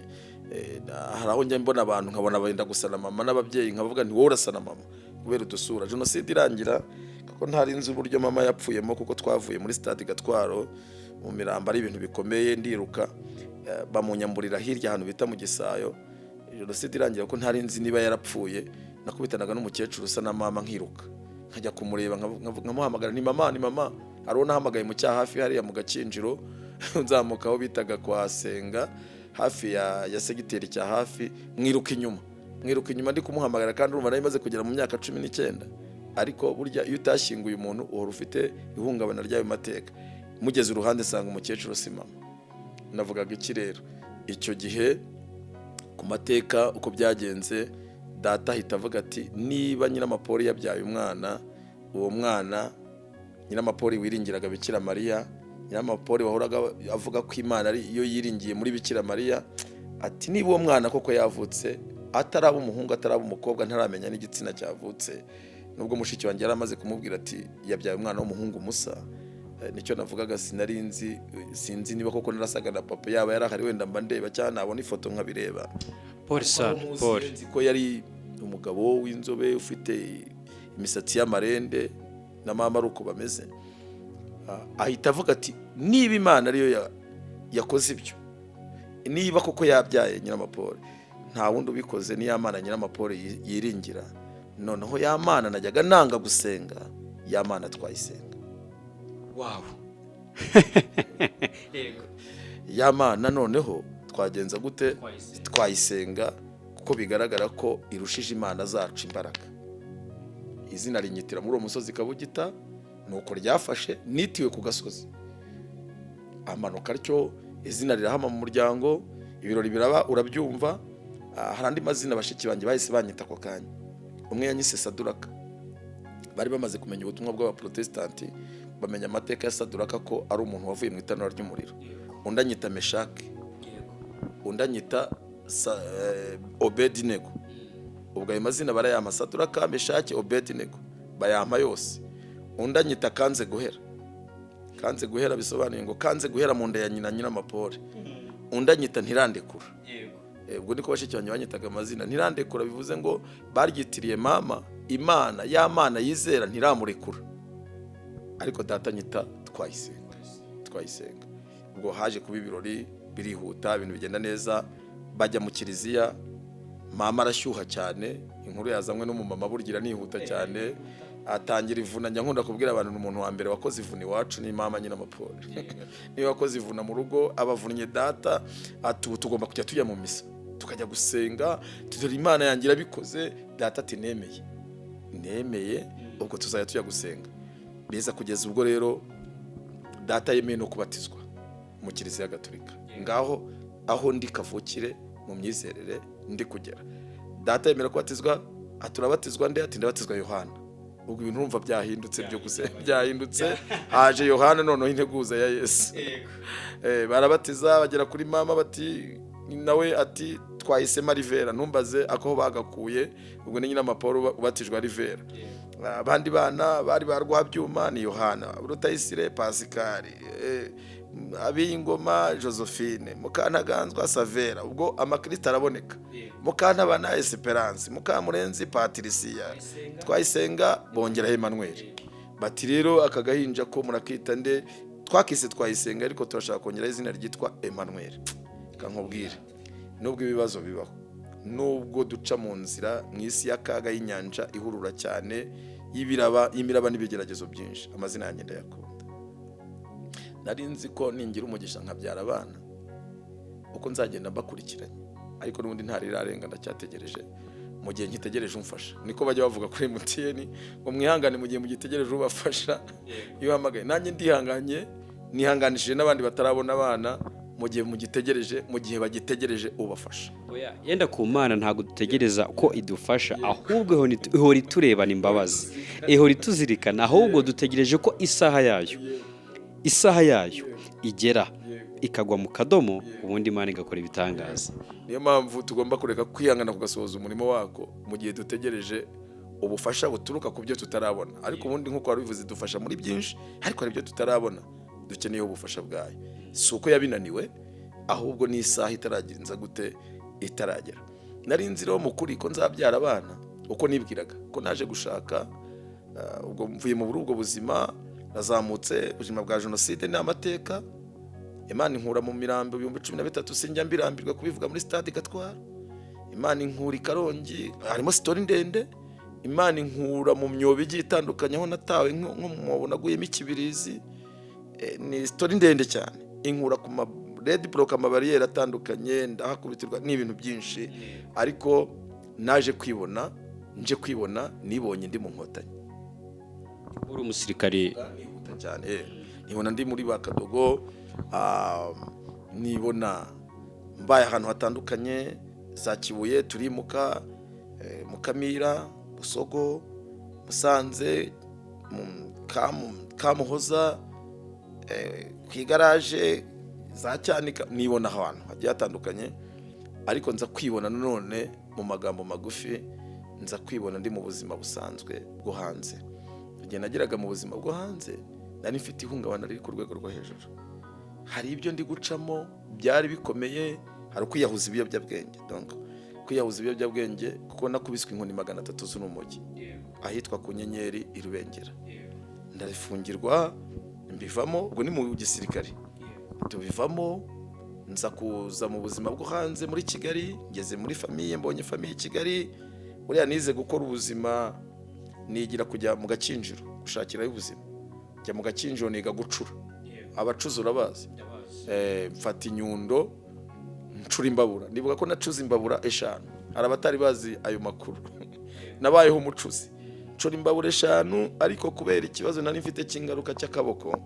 Hari aho njya mbona abantu nkabona benda gusana mama n'ababyeyi, nkavuga nti wowe urasana mama kubera udusura. Jenoside irangira kuko ntari nzi uburyo mama yapfuyemo, kuko twavuye muri stade Gatwaro mu Mirambo ari ibintu bikomeye, ndiruka bamunyamburira hirya ahantu bita mu Gisayo. Jenoside irangira ko ntari nzi niba yarapfuye, nakubitanaga n'umukecuru usa na mama, nkiruka nkajya kumureba, nkamuhamagara ni mama, ni mama. Arona hamagaye mu cyaha hafi hariya mu Gakinjiro, nzamuka aho bitaga kwa Senga hafi ya segiteri cya hafi. Mwiruka inyuma ndi kumuhamagara, kandi urumva nari maze kugera mu myaka 19. Ariko burya iyo utashyinguye umuntu uhora ufite ihungabana ry'ayo mateka. Mugeze uruhande sanga umukecuru si mama. Navugaga iki rero icyo gihe ku mateka uko byagenze, data ahita avuga ati niba nyina amapori yabyaye umwana, uwo mwana nyina amapori wiringiraga Bikira Mariya, nyina amapori wahoraga avuga ko Imana ari iyo yiringiye muri Bikira Mariya, ati niba uwo mwana koko yavutse ataraba umuhungu ataraba umukobwa, ntaramenya n'igitsina cyavutse. Nubwo mushiki wanjye yaramaze kumubwira ati yabyaye umwana w'umuhungu musa, nicyo navugaga sinzi niba koko narasaga na papa, yaba yarahari wenda mba ndeba cyane nabona ifoto nkabireba. Paul San Paul ko yari umugabo w'inzobe ufite imisatsi y'amarende na mama ruko bameze. Ahita avuga ati niba Imana ariyo yakoze ibyo, niba koko yabyaye Nyiramapoli, nta wundi ubikoze ni Imana Nyiramapoli yiringira. Noneho ya Mana najyaga nanga gusenga, ya Mana twayisenga. Wow. Ya Mana noneho twagenza gute, twayisenga kuko bigaragara ko irushije imana zacu imbaraga. Izina rinyitira muri uwo musozi Kabugita, nuko ryafashe nitiwe ku gasozi, amanuka atyo izina rirahama mu muryango, ibirori biraba urabyumva. Hari andi mazina bashiki banjye bahise banyita ako kanya. Umwe yanyise Saduraka, bari bamaze kumenya ubutumwa bw'abaprotestanti, bamenya amateka ya Saduraka ko ari umuntu wavuye mu itanura ry'umuriro. Undi anyita Meshaki, undi anyita Obedinego. Ubwo ayo mazina barayampa, Saduraka, Meshaki, Obedinego bayampa yose. Undi anyita Kanze Guhera. Kanze Guhera bisobanuye ngo kanze guhera mu nda ya nyina Nyiramapore. Undi anyita Ntirandekura. Ubwo niko bashiki banjye banyitaga amazina. Ntirandekura bivuze ngo baryitiriye mama, Imana ya mana yizera ntiramurekura. Ariko data nyita Twayisenga. Ubwo haje kuba ibirori birihuta, ibintu bigenda neza, bajya mu kiliziya, mama arashyuha cyane, inkuru yazamwe no mu mama burgira nihuta cyane, atangira ivuna. Njya nkunda kubwira abantu umuntu wa mbere wakoze ivuna iwacu ni mama Nyiramapore. Niyo wakoze ivuna mu rugo, abavunnye data tugomba kujya tujya mu misa, tukajya gusenga, tudore Imana yanjye irabikoze. Data ati nemeye, ubwo tuzajya tujya gusenga. Biza kugeza ubwo rero data yemeye no kubatizwa mu kiliziya gatolika. Ngaho aho ndi kavukire mu myizerere ndi kugera, data yemera kubatizwa. Aturabatizwa nde? Ati ndabatizwa Yohana. Ubwo ibintu urumva byahindutse, byo gusenga byahindutse. Haje Yohana noneho integuza ya Yesu. Barabatiza bagera kuri mama, bati nawe ati Twahisemo Rivera, ntumbaze ako bagakuye. Ubwo ni Nyiramaporo ubatijwe Rivera. Abandi bana bari barwabyuma ni Yohana, Rutayisire Pascal, Abiyingoma Josephine, Mukantaganzwa Savera. Ubwo amakristo araboneka, Mukantabana Esperance, Mukamurenzi Patricia, Twayisenga bongera Emmanuel. Bati rero aka gahinja ko murakita nde? Twakise Twayisenga, ariko turashaka kongera izina ryitwa Emmanuel. Kankubwire, nubwo ibibazo bibaho, nubwo duca mu nzira mw'isi y'akaga y'inyanja ihurura cyane y'imiraba n'ibigeragezo byinshi, amazina yanjye ndayakunda. Nari nzi ko ningira umugisha nkabyara abana uko nzagenda mbakurikiranye, ariko n'ubundi ntarirarenga, ndacyategereje. Mu gihe nkitegereje umfasha, niko bajya bavuga kuri MTN ngo mwihangane mu gihe mugitegereje ubafasha. Iyo hamagaye nanjye ndihanganye, nihanganishije n'abandi batarabona abana mu gihe mugitegereje, mu gihe bagitegereje ubafasha. Yenda ku Mana ntago dutegereza ko idufasha, ahubwo ihora iturebana imbabazi, ihora ituzirikana, ahubwo dutegereje ko isaha yayo igera ikagwa mu kadomo, ubundi Imana igakora ibitangaza. Niyo mpamvu tugomba kureka kwihangana kugasohoza umurimo wako mu gihe dutegereje ubufasha buturuka ku byo tutarabona. Ariko ubundi nk'uko wabivuze, dufasha muri byinshi, ariko hari ibyo tutarabona dukeneye ubufasha bwayo. Si uko yabinaniwe, ahubwo ni isaha itaragenza gute itaragera. Nari nzira mu kuri ko nzabyara abana uko nibwiraga ko naje gushaka. Ubwo mvuye mu ubwo buzima, nazamutse ubuzima bwa jenoside n'amateka. Imana inkura mu mirambo 2013, sinjya mbirambirwa kubivuga muri stade Gatwara. Imana inkura Karongi, harimo story ndende. Imana inkura mu myobo igiye itandukanye aho natawe nko mu naguyemo ikibirizi. Ni story ndende cyane. Inkura ku ma red block, amabariyeri atandukanye, ndahakubitirwa n'ibintu byinshi, ariko naje kwibona, nibonye ndi mu Nkotanyi. Uri umusirikare nihuta cyane, nibona ndi muri Bakadogo, nibona mbaye ahantu hatandukanye, za Kibuye turimuka, Mukamira, Busogo, Musanze, Kamuhoza, ku igaraje za Cyanika. Nibona ahantu hagiye hatandukanye, ariko nza kwibona none mu magambo magufi, nza kwibona ndi mu buzima busanzwe bwo hanze. Igihe nageraga mu buzima bwo hanze, nari mfite ihungabana riri ku rwego rwo hejuru. Hari ibyo ndi gucamo byari bikomeye, hari kwiyahuza ibiyobyabwenge. Donc kwiyahuza ibiyobyabwenge kuko nakubiswe inkoni 300 z'urumogi ahitwa ku Nyenyeri i Rubengera. Ndarifungirwa, mbivamo. Ubwo ni mu gisirikare, tubivamo, nza kuza mu buzima bwo hanze muri Kigali. Ngeze muri famiye, mbonye famiye Kigali. Buriya nize gukora ubuzima, nigira kujya mu Gakinjiro gushakirayo ubuzima. Njya mu Gakinjiro niga gucura. Abacuzi urabazi? Mfata inyundo ncura imbabura, ndibuka ko nacuze imbabura 5, hari abatari bazi ayo makuru nabayeho umucuzi, ncura imbabura 5, ariko kubera ikibazo nari mfite cy'ingaruka cy'akaboko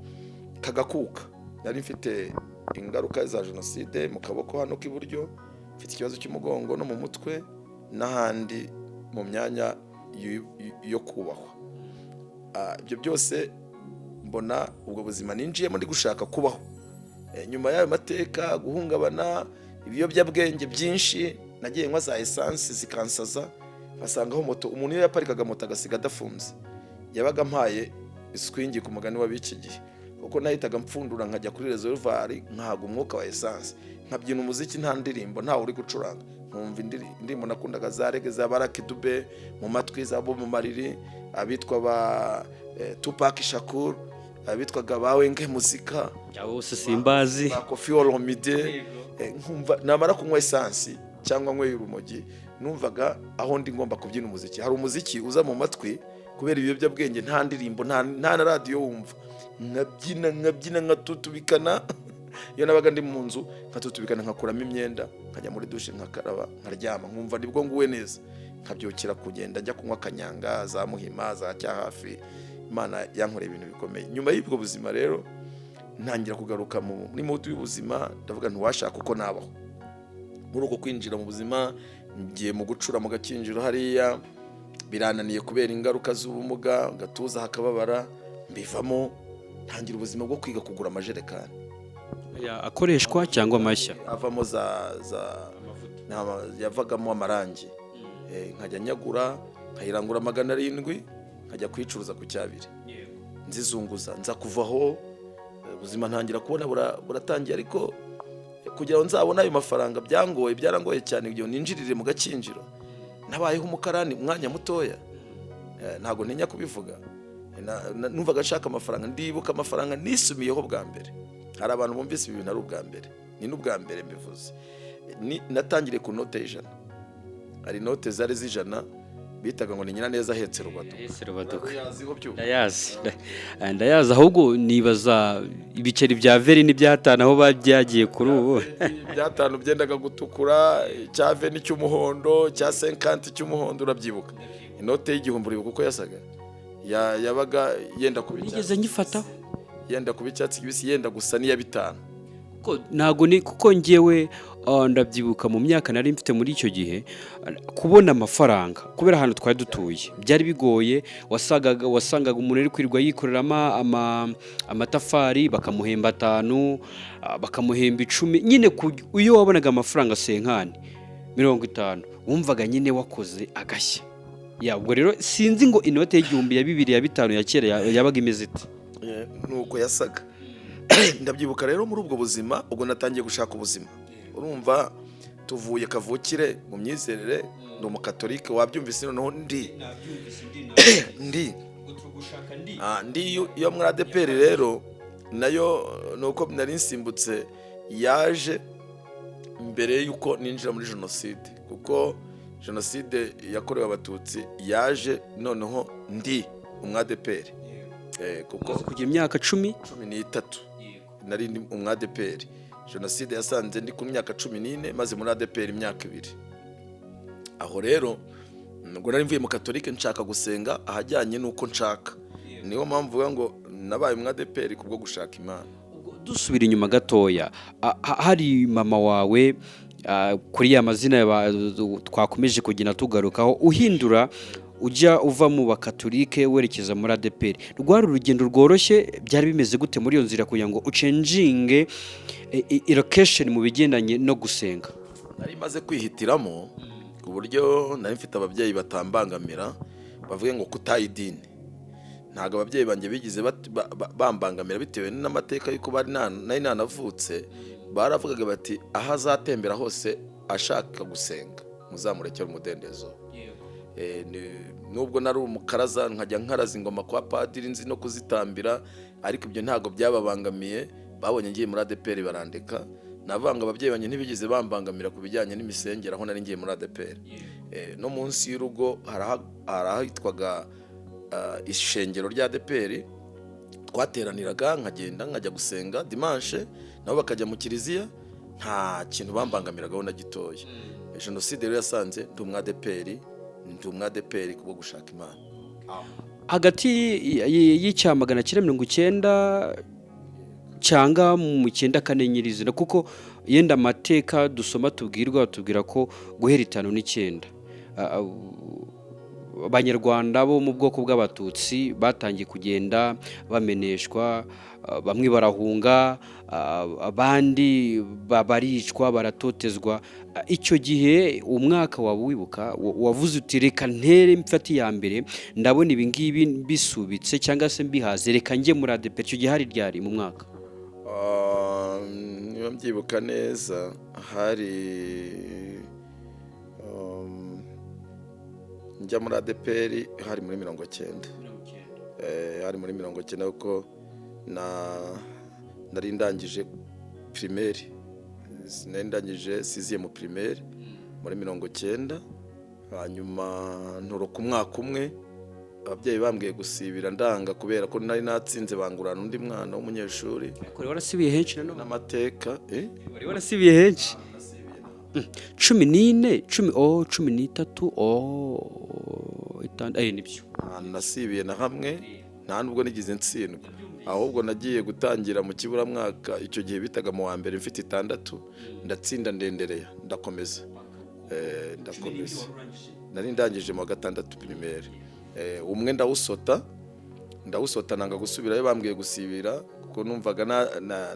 kagakuka, nari mfite ingaruka za jenoside mu kaboko hano k'iburyo, mfite ikibazo cy'umugongo no mu mutwe n'ahandi mu myanya yo kubahwa. Ibyo byose mbona ubwo buzima ninjiyemo ndi gushaka kubaho. Nyuma y'ayo mateka, guhungabana, ibiyobyabwenge byinshi, nagiye nywa za essence zikansaza, basangaho moto, umuntu iyo yaparikaga moto agasiga adafunze yabaga mpaye iswingi ku mugani w'abiki gihe, kuko nahitaga mpfundura nkajya kuri reservoir nkahaga umwuka wa essence, nkabyina umuziki nta ndirimbo ntawe uri gucuranga, nkumva indirimbo nakundaga za reggae za Baraki Dube mu matwi, za Bob Marley, abitwa ba Tupac Shakur, abitwaga ba Wenge Muzika, bose simbazi, ba Koffi Olomide. Nkumva namara kunywa essence cyangwa nkwe urumogi, numvaga aho ndi ngomba kubyina umuziki. Hari umuziki uza mu matwi kubera ibiyobyabwenge, nta ndirimbo, nta na radio wumva, nkabyina nkatutubikana. Iyo nabaga ndi mu nzu nkatutubikana, nkakuramo imyenda, nkajya muri douche, nkakaraba, nkaryama, nkumva nibwo nguwe neza, nkabyukira kugenda njya kunywa kanyanga, za Muhima, za Cyahafi. Imana yankoreye ibintu bikomeye. Nyuma y'ubwo buzima rero ntangira kugaruka muri modu y'ubuzima, ndavuga ntiwashaka uko nabaho. Muri uko kwinjira mu buzima, ngiye mu gucura mu gakinjiro hariya, birananiye kubera ingaruka z'ubumuga, gatuza hakababara, mbivamo, ntangira ubuzima bwo kwiga kugura amajerekani akoreshwa cyangwa amashya, avamo yavagamo amarangi, nkajya nyagura, nkayirangura 700, nkajya kwicuruza ku cyabiri, nzizunguza, nza kuvaho. Ubuzima ntangira kubona buratangiye, ariko kugira ngo nzabona ayo mafaranga byarangoye cyane. Ibyo ninjirire mu gakinjiro, nabayeho umukarani umwanya mutoya, ntago ntinya kubivuga. Numvaga nshaka amafaranga, ndibuka amafaranga nisumiyeho bwa mbere. Hari abantu bumvise ibintu ari ubwa mbere, ni n'ubwa mbere mbivuze. Natangiriye ku note 100, hari note zari z'100 bitaga ngo ni Nyiraneza ahetse Rubaduka. Ndayazi, ahubwo nibaza ibiceri bya veri n'ibyatanu aho byagiye kuri ubu. Byatanu byendaga gutukura, cya veni cy'umuhondo, cya 50 cy'umuhondo, urabyibuka. Inote y'igihumbi uribuka uko yasaga, yabaga yenda kuba icyatsi, nigeze nyifataho, yenda kuba icyatsi kibisi, yenda gusa n'iya 5. Ntago ni kuko ngewe ndabyibuka mu myaka nari mfite muri icyo gihe, kubona amafaranga kubera ahantu twari dutuye byari bigoye. wasangaga umuntu ari kwirirwa yikorera amatafari, bakamuhemba 5, bakamuhemba 10, nyine iyo wabonaga amafaranga 50 wumvaga nyine wakoze agashya. Ubwo rero sinzi ngo inote y'igihumbi, ya 2, ya 5 ya kera yabaga imeze ite. Nuko yasaga. Ndabyibuka rero muri ubwo buzima, ubwo natangiye gushaka ubuzima. Urumva tuvuye kavukire mu myizerere, ndi umukatolike, wabyumvise noneho ndi yo muri ADPR rero nayo nuko nari nsimbutse, yaje mbere yuko ninjira muri jenoside, kuko jenoside yakorewe abatutsi yaje noneho ndi umwadepr, kuko kugira imyaka 13 nari ndi umwadepr. Jenoside yasanze ndi ku myaka 14, maze muri ADPR imyaka 2. Aho rero ngo nari mvuye mu katolike nshaka gusenga ahajyanye nuko nshaka, niyo mpamvu ngo nabaye umwadepr kubwo gushaka Imana. Dusubira inyuma gatoya, hari mama wawe kuri ya mazina twakomeje kugenda tugarukaho, uhindura ujya uva mu bakatolike werekeza muri ADPR, rwari urugendo rworoshye? Byari bimeze gute muri iyo nzira kugira ngo ucenjinge location mu bigendanye no gusenga? Nari maze kwihitiramo ku buryo nari mfite ababyeyi batambangamira, bavuye ngo kutayidini. Ntago ababyeyi banjye bigize bambangamira bitewe n'amateka yuko bari nari nanavutse. Baravugaga bati aho azatembera hose ashaka gusenga muzamurekera umudendezo. Nubwo nari umukaraza nkajya nkaraza ingoma kwa padiri nzi no kuzitambira, ariko ibyo ntago byababangamiye. Babonye ngiye muri ADPR barandeka. Navanga ababyeyi banjye ntibigize bambangamira ku bijyanye n'imisengero aho nari ngiye muri ADPR. No munsi y'urugo harahitwaga ishengero rya ADPR, twateraniraga nkagenda nkajya gusenga dimanche, nabo bakajya mu kiliziya, nta kintu bambangamiragaho na gitoya. Jenoside rero yasanze ndi umwadeperi kubwo gushaka Imana. hagati y'icya 1990 cyanga mu 94 nyirizina, kuko yenda amateka dusoma tubwira ko guhera 59 abanyarwanda bo mu bwoko bw'abatutsi batangiye kugenda bameneshwa, bamwe barahunga, abandi baricwa, baratotezwa. Icyo gihe umwaka waba wibuka, wavuze uti reka ntere mfati ya mbere, ndabona ibi ngibi bisubitse cyangwa se mbihaze, reka njye muri ADP. Icyo gihe hari ryari mu mwaka? Niba mbyibuka neza hari njya muri ADPR hari muri 90. Hari muri 90 kuko nari ndangije primaire, ndangije 6e mu primaire muri 90. hanyuma ntoroka umwaka umwe, ababyeyi bambwiye gusibira ndanga kubera ko nari natsinze bangurana undi mwana w'umunyeshuri. Kuri warasibiye henshi n'amateka wari warasibiye henshi 14 13 nibyo nasibiye na hamwe, nta nubwo nigize ntsindwa, ahubwo nagiye gutangira mu kiburamwaka icyo gihe bitaga mu wa mbere mfite 6, ndatsinda ndendereya ndakomeza. Nari ndangije mu wa 6 primaire. Umwe ndawusota nanga gusubirayo, bambwiye gusibira kuko numvaga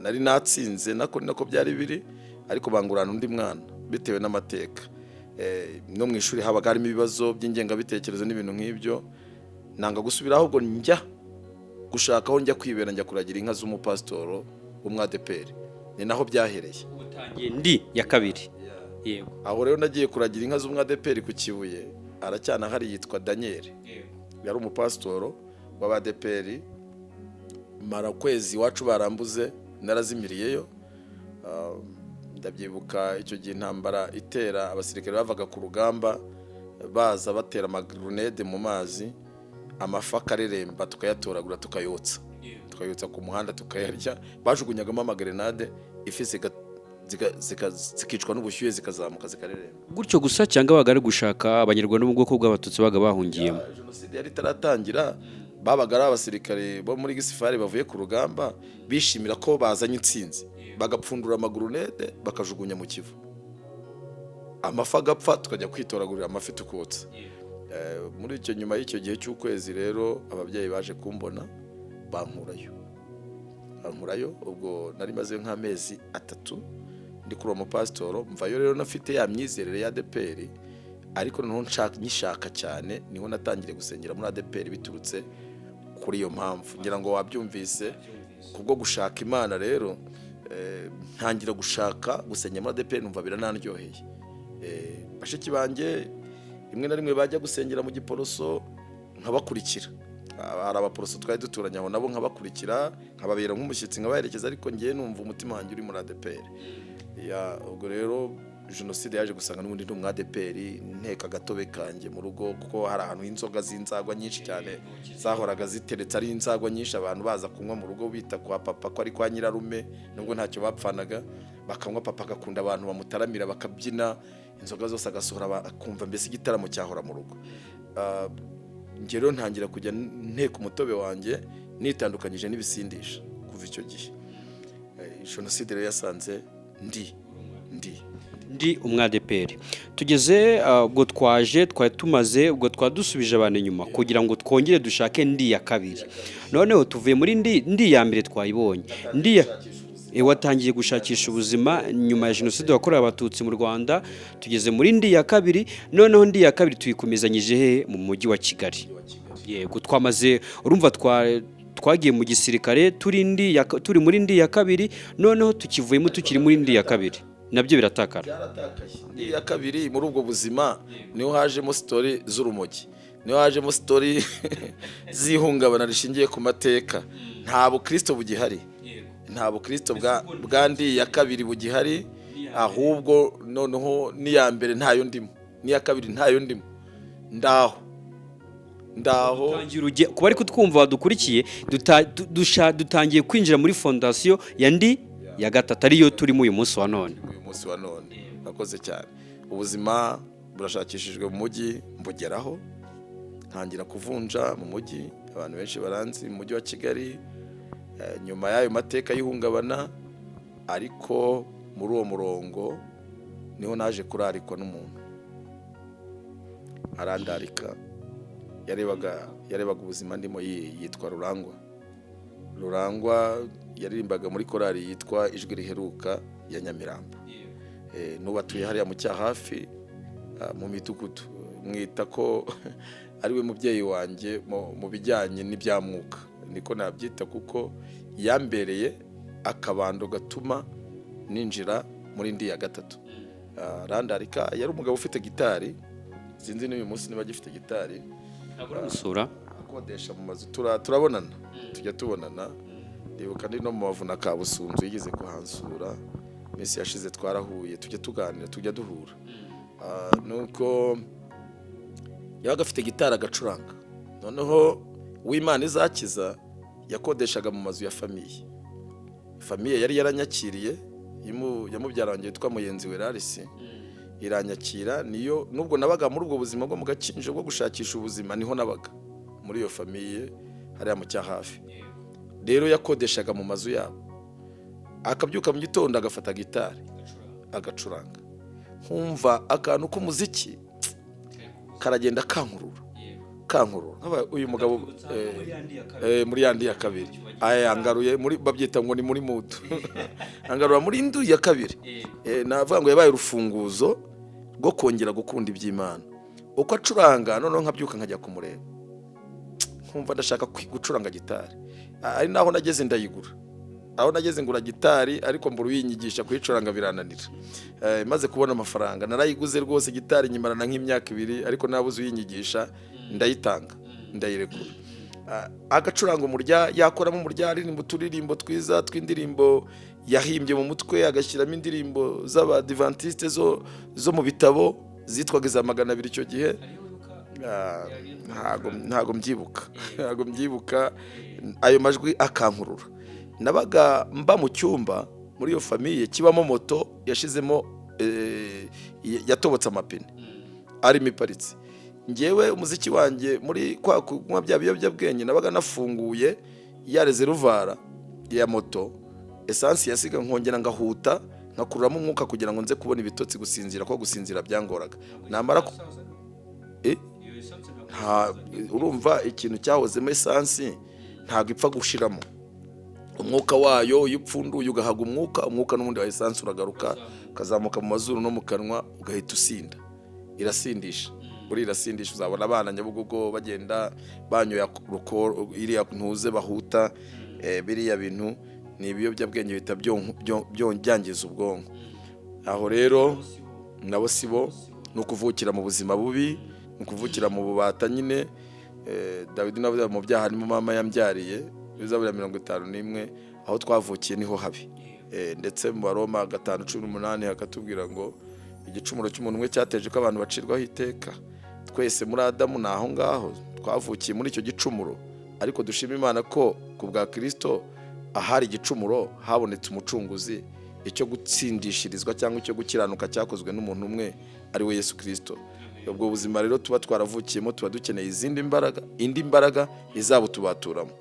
nari natsinze nako byari biri, ariko bangurana undi mwana bitewe n'amateka. No mu ishuri habaga harimo ibibazo by'ingengabitekerezo n'ibintu nk'ibyo, nanga gusubira, ahubwo njya gushaka aho njya kwibera, njya kuragira inka z'umupasitoro w'umwadeperi. Ni naho byahereye. ubutangiye ndi ya kabiri. Yego, aho rero nagiye kuragira inka z'umwadeperi ku Kibuye, aracyana hari yitwa Daniel, yari umupasitoro w'abadeperi. Mara kwezi iwacu barambuze, narazimiriyeyo. Ndabyibuka icyo gihe intambara itera, abasirikare bavaga ku rugamba baza batera amagrenade mu mazi, amafi akareremba, tukayatoragura tukayotsa ku muhanda tukayarya. Bajugunyagamo amagrenade, ifi zikicwa n'ubushyuhe zikazamuka zikareremba. Gutyo gusa cyangwa bagari gushaka abanyarwanda mu bwoko bw'abatutsi baga bahungiyemo. Jenoside yari itaratangira, babaga ari abasirikare bo muri gisifari bavuye ku rugamba, bishimira ko bazanye intsinzi, bagapfundura amagrenade bakajugunya mu Kivu, amafi agapfa, tukajya kwitoragurira amafi tukotsa. Muri icyo nyuma y'icyo gihe cy'ukwezi rero ababyeyi baje kumbona, bankurayo. Ubwo nari maze nk'amezi 3 ndi kuri uwo mupasitoro. Mvayo rero nafite ya myizerere ya ADPR, ariko noneho nyishaka cyane, niho natangire gusengera muri ADPR biturutse kuri iyo mpamvu. Ngira ngo wabyumvise, kubwo gushaka Imana rero ntangira gusengera muri ADPR, numva biranaryoheye. Bashiki banjye rimwe na rimwe bajya gusengera mu Giporoso, nkabakurikira. Hari abaporoso twari duturanye aho, nabo nkabakurikira, nkababera nk'umushyitsi, nkabaherekeza, ariko ngiye numva umutima wanjye uri muri ADPR. Ubwo rero Jenoside yaje gusanga n'ubundi ndi umwadeperi, nteka gatobe kanjye mu rugo, kuko hari ahantu inzoga z'inzagwa nyinshi cyane zahoraga ziteretse, ari inzagwa nyinshi abantu baza kunywa mu rugo, bita kwa papa ko ari kwa nyirarume, nubwo ntacyo bapfanaga, bakanywa. Papa agakunda abantu bamutaramira, bakabyina, inzoga zose agasohora, akumva mbese igitaramo cyahora mu rugo. Ngero ntangira kujya nteka umutobe wanjye, nitandukanyije n'ibisindisha. Kuva icyo gihe Jenoside rero yasanze ndi umwadeperi. Tugeze ubwo twari tumaze, ubwo twadusubije abantu inyuma kugira ngo twongere dushake ndi ya kabiri. Noneho tuvuye muri ndi ya mbere twayibonye, watangiye gushakisha ubuzima nyuma ya Jenoside yakorewe abatutsi mu Rwanda. Tugeze muri ndi ya kabiri, noneho ndi ya kabiri tuyikomezanyije he mu mujyi wa Kigali. Yego, twamaze, urumva twagiye mu gisirikare turi muri ndi ya kabiri, noneho tukivuyemo tukiri muri ndi ya kabiri, nabyo biratakara. Ndi ya kabiri muri ubwo buzima niho hajemo story z'urumogi, niho hajemo story zihungabana rishingiye ku mateka. Nta bukristo bugihari, nta bukristo bwa ndi ya kabiri bugihari, ahubwo noneho ni ya mbere ntayo ndimo, ni ya kabiri ntayo ndimo. Ndaho kuba ari kutwumva badukurikiye, dutangiye kwinjira muri fondasiyo ya ndi ya gatatu, ariyo turimo uyu munsi wa none. munsi wa none. Nakoze cyane. Ubuzima burashakishijwe mu mujyi, mbugeraho ntangira kuvunja mu mujyi, abantu benshi baranzi mu mujyi wa Kigali. Nyuma y'ayo mateka y'ihungabana, ariko muri uwo murongo niho naje kurarikwa n'umuntu arandarika. yarebaga ubuzima ndimo, yitwa Rurangwa yaririmbaga muri korali yitwa Ijwi Riheruka ya Nyamirambo. Nubatuye hariya mu Cyahafi mu midugudu, mwita ko ari we mubyeyi wanjye mu bijyanye n'ibyamwuka, niko nabyita, kuko yambereye akabando gatuma ninjira muri ndi ya gatatu. Randarika yari umugabo ufite gitari, sinzi n'uyu munsi niba agifite gitari. Musura akodesha mu mazu, turabonana, tujya tubonana. Ndibuka ndi no mu Mavuna ka Busunzu yigeze kuhansura, iminsi yashize twarahuye, tujya tuganira, tujya duhura. Nuko yabaga afite gitari agacuranga. Noneho Uwimana Izakiza yakodeshaga mu mazu ya famiye yari yaranyakiriye, yamubyara wanjye witwa Muyenzi Werarisi, iranyakira. Niyo nubwo nabaga muri ubwo buzima bwo mu Gakinjo bwo gushakisha ubuzima, niho nabaga muri iyo famiye hariya mu Cyahafi. Rero yakodeshaga mu mazu yabo, akabyuka mu gitondo agafata gitari agacuranga. Nkumva akantu k'umuziki karagenda kankurura. Uyu mugabo muri yandi ya kabiri angaruye muri, babyita ngo ni muri mudu. Angarura muri ndu ya kabiri. Navuga ngo yabaye urufunguzo rwo kongera gukunda iby'Imana. Uko acuranga noneho nkabyuka nkajya kumureba, nkumva ndashaka gucuranga gitari. Ari naho nageze ndayigura. Aho nageze ngura gitari, ariko mburu yinyigisha kuyicuranga birananira. Maze kubona amafaranga narayiguze rwose gitari, nyimarana nk'imyaka 2, ariko nabuze uyinyigisha, ndayitanga, ndayirekura. Agacuranga umurya, yakoramo umurya, aririmba uturirimbo twiza tw'indirimbo yahimbye mu mutwe, agashyiramo indirimbo z'Abadiventiste zo mu bitabo zitwaga za 200 icyo gihe. Ntago mbyibuka ayo majwi akankurura. Nabaga mba mu cyumba muri iyo famiye kibamo moto yashizemo yatobotse amapine arimo iparitse. Ngewe umuziki wanjye muri kwa kunywa bya biyobyabwenge, nabaga nafunguye ya reservoir ya moto, essence yasiga nkongera ngahuta, nkakuramo umwuka kugira ngo nze kubona ibitotsi, gusinzira byangoraga. Namara urumva ikintu cyahozemo essence ntago ipfa gushiramo umwuka wayo. Iyo upfunduye ugahaga umwuka n'ubundi wa essence uragaruka, kazamuka mu mazuru no mu kanwa, ugahita usinda. Irasindisha, irasindisha. Uzabona abana Nyabugogo bagenda banyoya iriya ntuze bahuta. Biriya bintu ni ibiyobyabwenge bita byangiza ubwonko. Aho rero nabo sibo, nukuvukira mu buzima bubi, nukuvukira mu bubata nyine. Dawidi navuze mu byaha ni mama yambyariye, Zaburi 51, aho twavukiye niho habi. Ndetse mu Baroma 5:18 hakatubwira ngo igicumuro cy'umuntu umwe cyateje ko abantu bacirwaho iteka. Twese muri Adamu naho ngaho twavukiye muri icyo gicumuro, ariko dushima Imana ko ku bwa Kristo ahari igicumuro habonetse umucunguzi, icyo gutsindishirizwa cyangwa icyo gukiranuka cyakozwe n'umuntu umwe, ari we Yesu Kristo. Ubwo buzima rero tuba twaravukiyemo, tuba dukeneye indi mbaraga izabutubaturamo.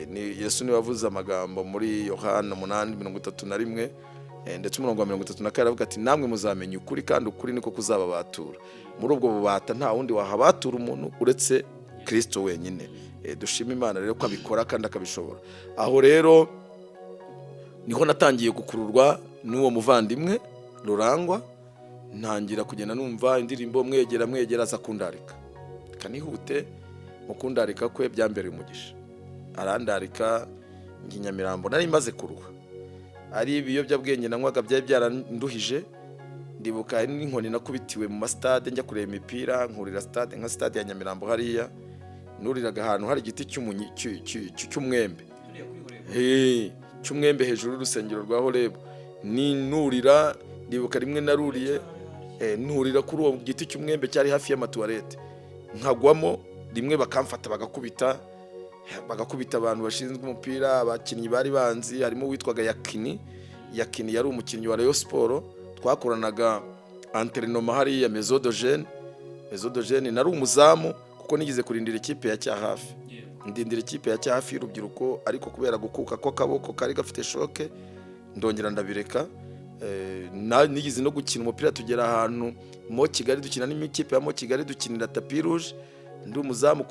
Ni Yesu niwe wavuze amagambo muri Yohana 8:31, ndetse 32 aravuga ati, namwe muzamenya ukuri, kandi ukuri niko kuzababatura. Muri ubwo bubata nta wundi wahabatura umuntu uretse Kristo wenyine. Dushima Imana rero ko abikora kandi akabishobora. Aho rero niho natangiye gukururwa n'uwo muvandimwe Rurangwa, ntangira kugenda numva indirimbo mwegera aza kundarika. Kanihute mu kundarika kwe byambereye umugisha. Arandarika Nyamirambo, nari maze kuruha. Ari ibiyobyabwenge nanywaga byari byaranduhije. Ndibuka n'inkoni nakubitiwe mu stade njya kureba imipira, nkurira stade nka stade ya Nyamirambo hariya. Nuriraga ahantu hari igiti cy'umwembe. Cy'umwembe hejuru y'urusengero rwa Horeb. Ni nurira, ndibuka rimwe naruriye, nurira kuri uwo giti cy'umwembe cyari hafi y'amatuwarete. Nkagwamo rimwe bakamfata bagakubita abantu bashinzwe umupira, abakinnyi bari banzi, harimo witwaga Yakini yari umukinnyi wa Rayon Sport. twakoranaga antrenoma hariya Mesodogene nari umuzamu kuko nigeze kurindira ikipe ya Cyahafi ndindira ikipe ya Cyahafi y'urubyiruko ariko kubera gukuka ko kaboko kari gafite shoke ndongera ndabireka. Nigeze no gukina umupira tugera ahantu Mo Kigali dukina n'ikipe ya Mo Kigali dukinira Tapi Rouge ndi umuzamu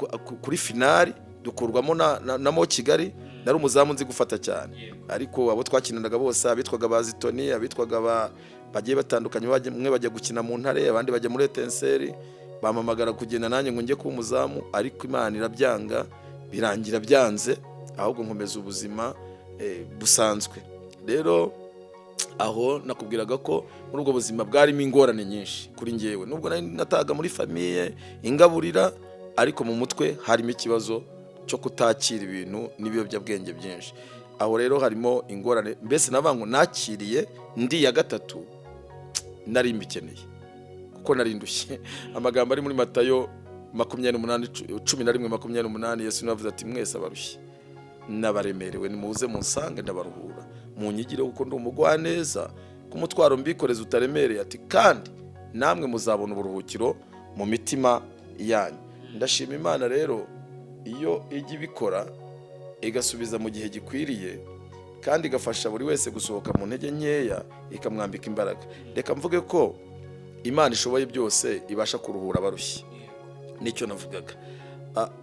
kuri finali dukurwamo na Mo Kigali nari umuzamu nzi gufata cyane ariko abo twakinanaga bose abitwaga bazitoni abitwaga bagiye batandukanye mwe bajya gukina mu Ntare abandi bajya muri Etenseri bamamagara kugenda nanjye ngo njye kuba umuzamu ariko Imana irabyanga birangira byanze ahubwo nkomeza ubuzima busanzwe. Rero aho nakubwiraga ko muri ubwo buzima bwarimo ingorane nyinshi kuri njyewe nubwo nataga muri famiye ingaburira ariko mu mutwe harimo ikibazo cyo kutakira ibintu n'ibiyobyabwenge byinshi. Aho rero harimo ingorane mbese navango nakiriye ndi ya gatatu nari mbikeneye kuko nari ndushye. Amagambo ari muri Matayo 11:28 Yesu navuze ati mwese abarushye n'abaremerewe nimuze munsange ndabaruhura munyigire kuko ndi umugwaneza kumutwaro mbikoreza utaremereye ati kandi namwe muzabona uburuhukiro mu mitima yanyu. Ndashima Imana rero iyo ijya ibikora igasubiza mu gihe gikwiriye kandi igafasha buri wese gusohoka mu ntege nkeya ikamwambika imbaraga. Reka mvuge ko Imana ishoboye byose ibasha kuruhura abarushye nicyo navugaga.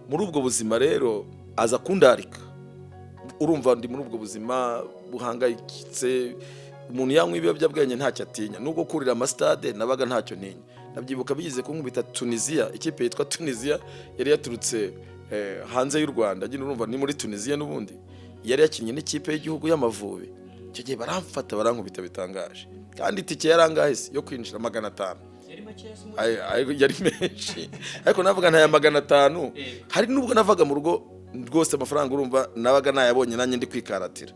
Muri ubwo buzima rero aza kundarika urumva ndi muri ubwo buzima buhangayikitse umuntu yanywa ibiyobyabwenge ntacyo atinya nubwo kurira amastade nabaga ntacyo ntinya. Nabyibuka bigize kunkubita Tunisia ikipe yitwa Tunisia yari yaturutse hanze y'u Rwanda nyine urumva ni muri Tunisia n'ubundi yari yakinnye n'ikipe y'igihugu y'Amavubi icyo gihe baramfata barankubita bitangaje kandi itike yarangahise yo kwinjira 500 yari menshi ariko navuga ntaya 500 hari nubwo navaga mu rugo rwose amafaranga urumva nabaga nayabonye nanjye ndi kwikaratira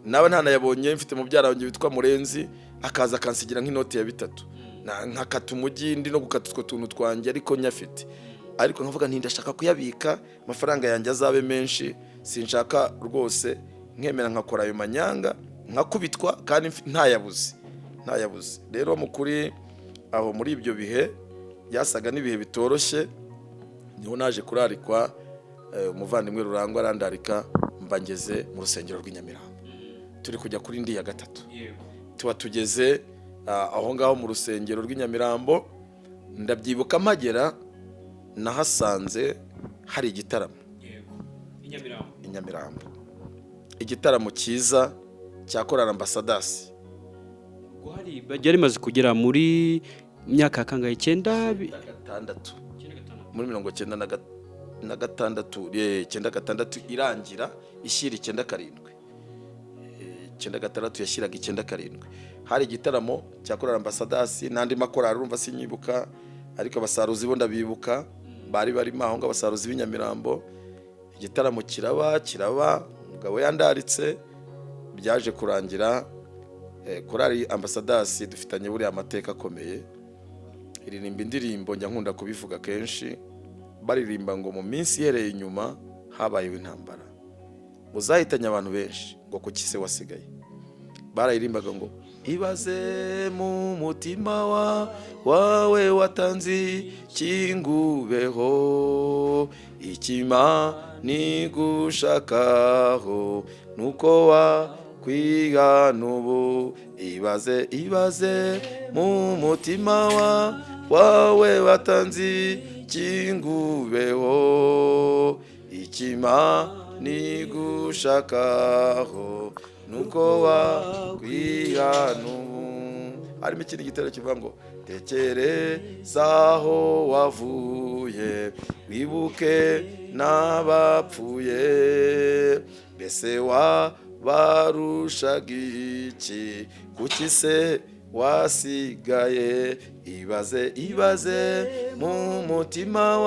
nawe ntanayabonye mfite mu byara wanjye witwa Murenzi akaza kansigira nk'inoti ya 3 nkakata umujyi ndi no gukata utwo tuntu twanjye ariko nyafite ariko nkavuga nti ndashaka kuyabika amafaranga yanjye azabe menshi sinshaka rwose nkemera nkakora ayo manyanga nkakubitwa kandi ntayabuze. Rero mukuri aho muri ibyo bihe yasaga n'ibihe bitoroshye niho naje kurarikwa umuvandimwe Rurangwa arandarika mbangeze mu rusengero rw'Inyamirambo turi kujya kuri ndi ya gatatu tuba tugeze aho ngaho mu rusengero rw'Inyamirambo ndabyibuka magera nahasanze hari igitaramo Inyamirambo igitaramo cyiza cyakorana Ambassadors byari maze kugera muri myaka kangahe 9 muri 96 irangira ishyira 97 yashyiraga 97 hari igitaramo cyakorana Ambassadors n'andi makorari urumva sinyibuka ariko abasaruzi bo ndabibuka bari aho ngo abasaruzi b'Inyamirambo igitaramo kiraba umugabo yandaritse byaje kurangira korari Ambassadors dufitanye buri amateka akomeye iririmba indirimbo njya nkunda kubivuga kenshi baririmba ngo mu minsi yereye inyuma habayeho intambara uzahitanya abantu benshi ngo kukise wasigaye barayirimbaga ngo ibaze mu mutima wawe watanzi kingubeho ikima nigushakaho nuko kwiga nubu ibaze mu mutima wawe watanzi kingubeho ikima nigushakaho nuko kwiga nubu. Harimo ikindi gitero kivuga ngo tekerezaho wavuye wibuke n'abapfuye mbese barushaga iki kuki se wasigaye ibaze mu mutima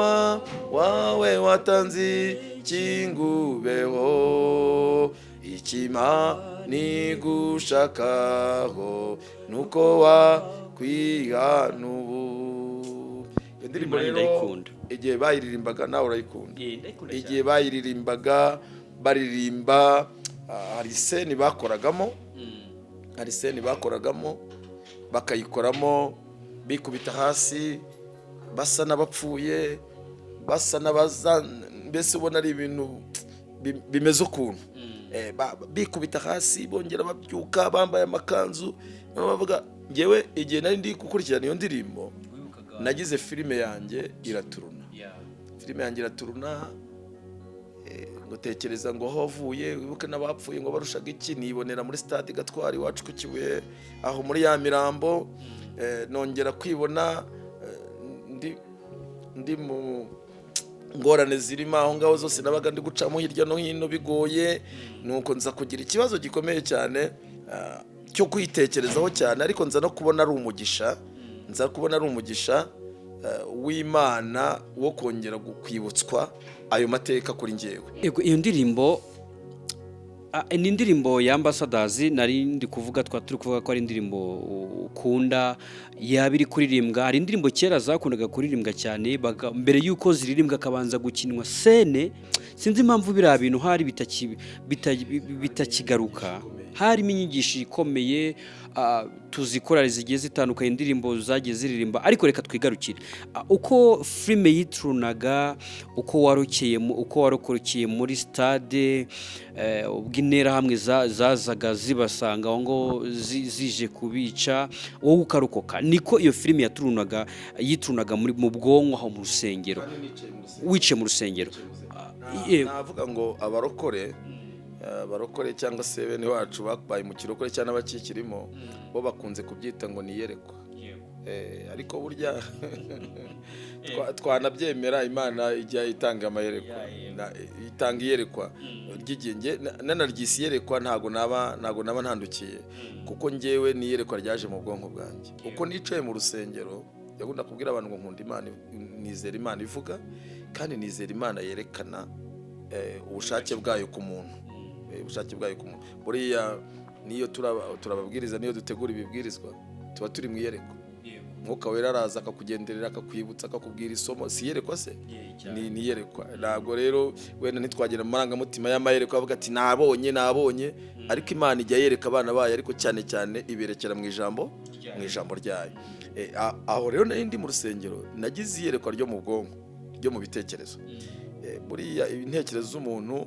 wawe watanzi kingubeho ikima nigushakaho nuko kwiga nubu. Indirimbo rero igihe bayiririmbaga nawe urayikunda igihe bayiririmbaga baririmba hari seni bakoragamo bakayikoramo bikubita hasi basa n'abapfuye basa n'abaza mbese ubona ari ibintu bimeze ukuntu bikubita hasi bongera babyuka bambaye amakanzu bavuga ngewe igihe nari ndi gukurikirana iyo ndirimbo nagize filime yanjye iraturuna ngo tekereza ngo aho wavuye wibuke n'abapfuye ngo barushaga iki nibonera muri stade Gatwari iwacu ku Kibuye aho muri ya Mirambo nongera kwibona ndi mu ngorane zirimo aho ngaho zose nabaga ndi gucamo hirya no hino bigoye nuko nza kugira ikibazo gikomeye cyane cyo kwitekerezaho cyane ariko nza no kubona ari umugisha w'Imana wo kongera kwibutswa ayo mateka kuri njyewe. Iyo ndirimbo ni indirimbo ya Ambassadors nari ndi kuvuga turi kuvuga ko ari indirimbo ukunda yabiri kuririmbwa. Hari indirimbo kera zakundaga kuririmbwa cyane mbere yuko ziririmbwa akabanza gukinwa scene, sinzi impamvu bira bintu hari bitakigaruka. Harimo inyigisho ikomeye tuzikora zigiye zitandukanye indirimbo zagiye ziririmba, ariko reka twigarukire uko filime yitrunaga, uko warokorokeye muri stade ubw'intera hamwe zazaga zibasanga aho ngo zije kubica wowe ukarokoka, niko iyo filime yitrunaga mu bwonko aho mu rusengero wice mu rusengero. Navuga ngo abarokore cyangwa se bene wacu babaye mu kirokore cyangwa abakikirimo bo bakunze kubyita ngo ni yerekwa, ariko burya twanabyemera Imana ijya itanga amayerekwa, itanga iyerekwa ry'igihe nanaryisi yerekwa ntago naba ntandukiye, kuko njyewe ni yerekwa ryaje mu bwonko bwanjye uko nicaye mu rusengero. Yakunda kubwira abantu ngo nkunda Imana, nizera Imana ivuga kandi nizera Imana yerekana ubushake bwayo ku muntu. Buriya niyo turababwiriza, niyo dutegura ibibwirizwa tuba turi mu iyerekwa. Mwuka Wera araza akakugenderera akakwibutsa akakubwira isomo, si yerekwa se? Ni yerekwa. Ntabwo rero wenda ntitwagera mu marangamutima y'amayerekwa avuga ati nabonye, ariko Imana ijya yereka abana bayo, ariko cyane cyane iberekera mu ijambo ryayo. Aho rero nari ndi mu rusengero nagize iyerekwa ryo mu bwonko, ryo mu bitekerezo. Buriya intekerezo z'umuntu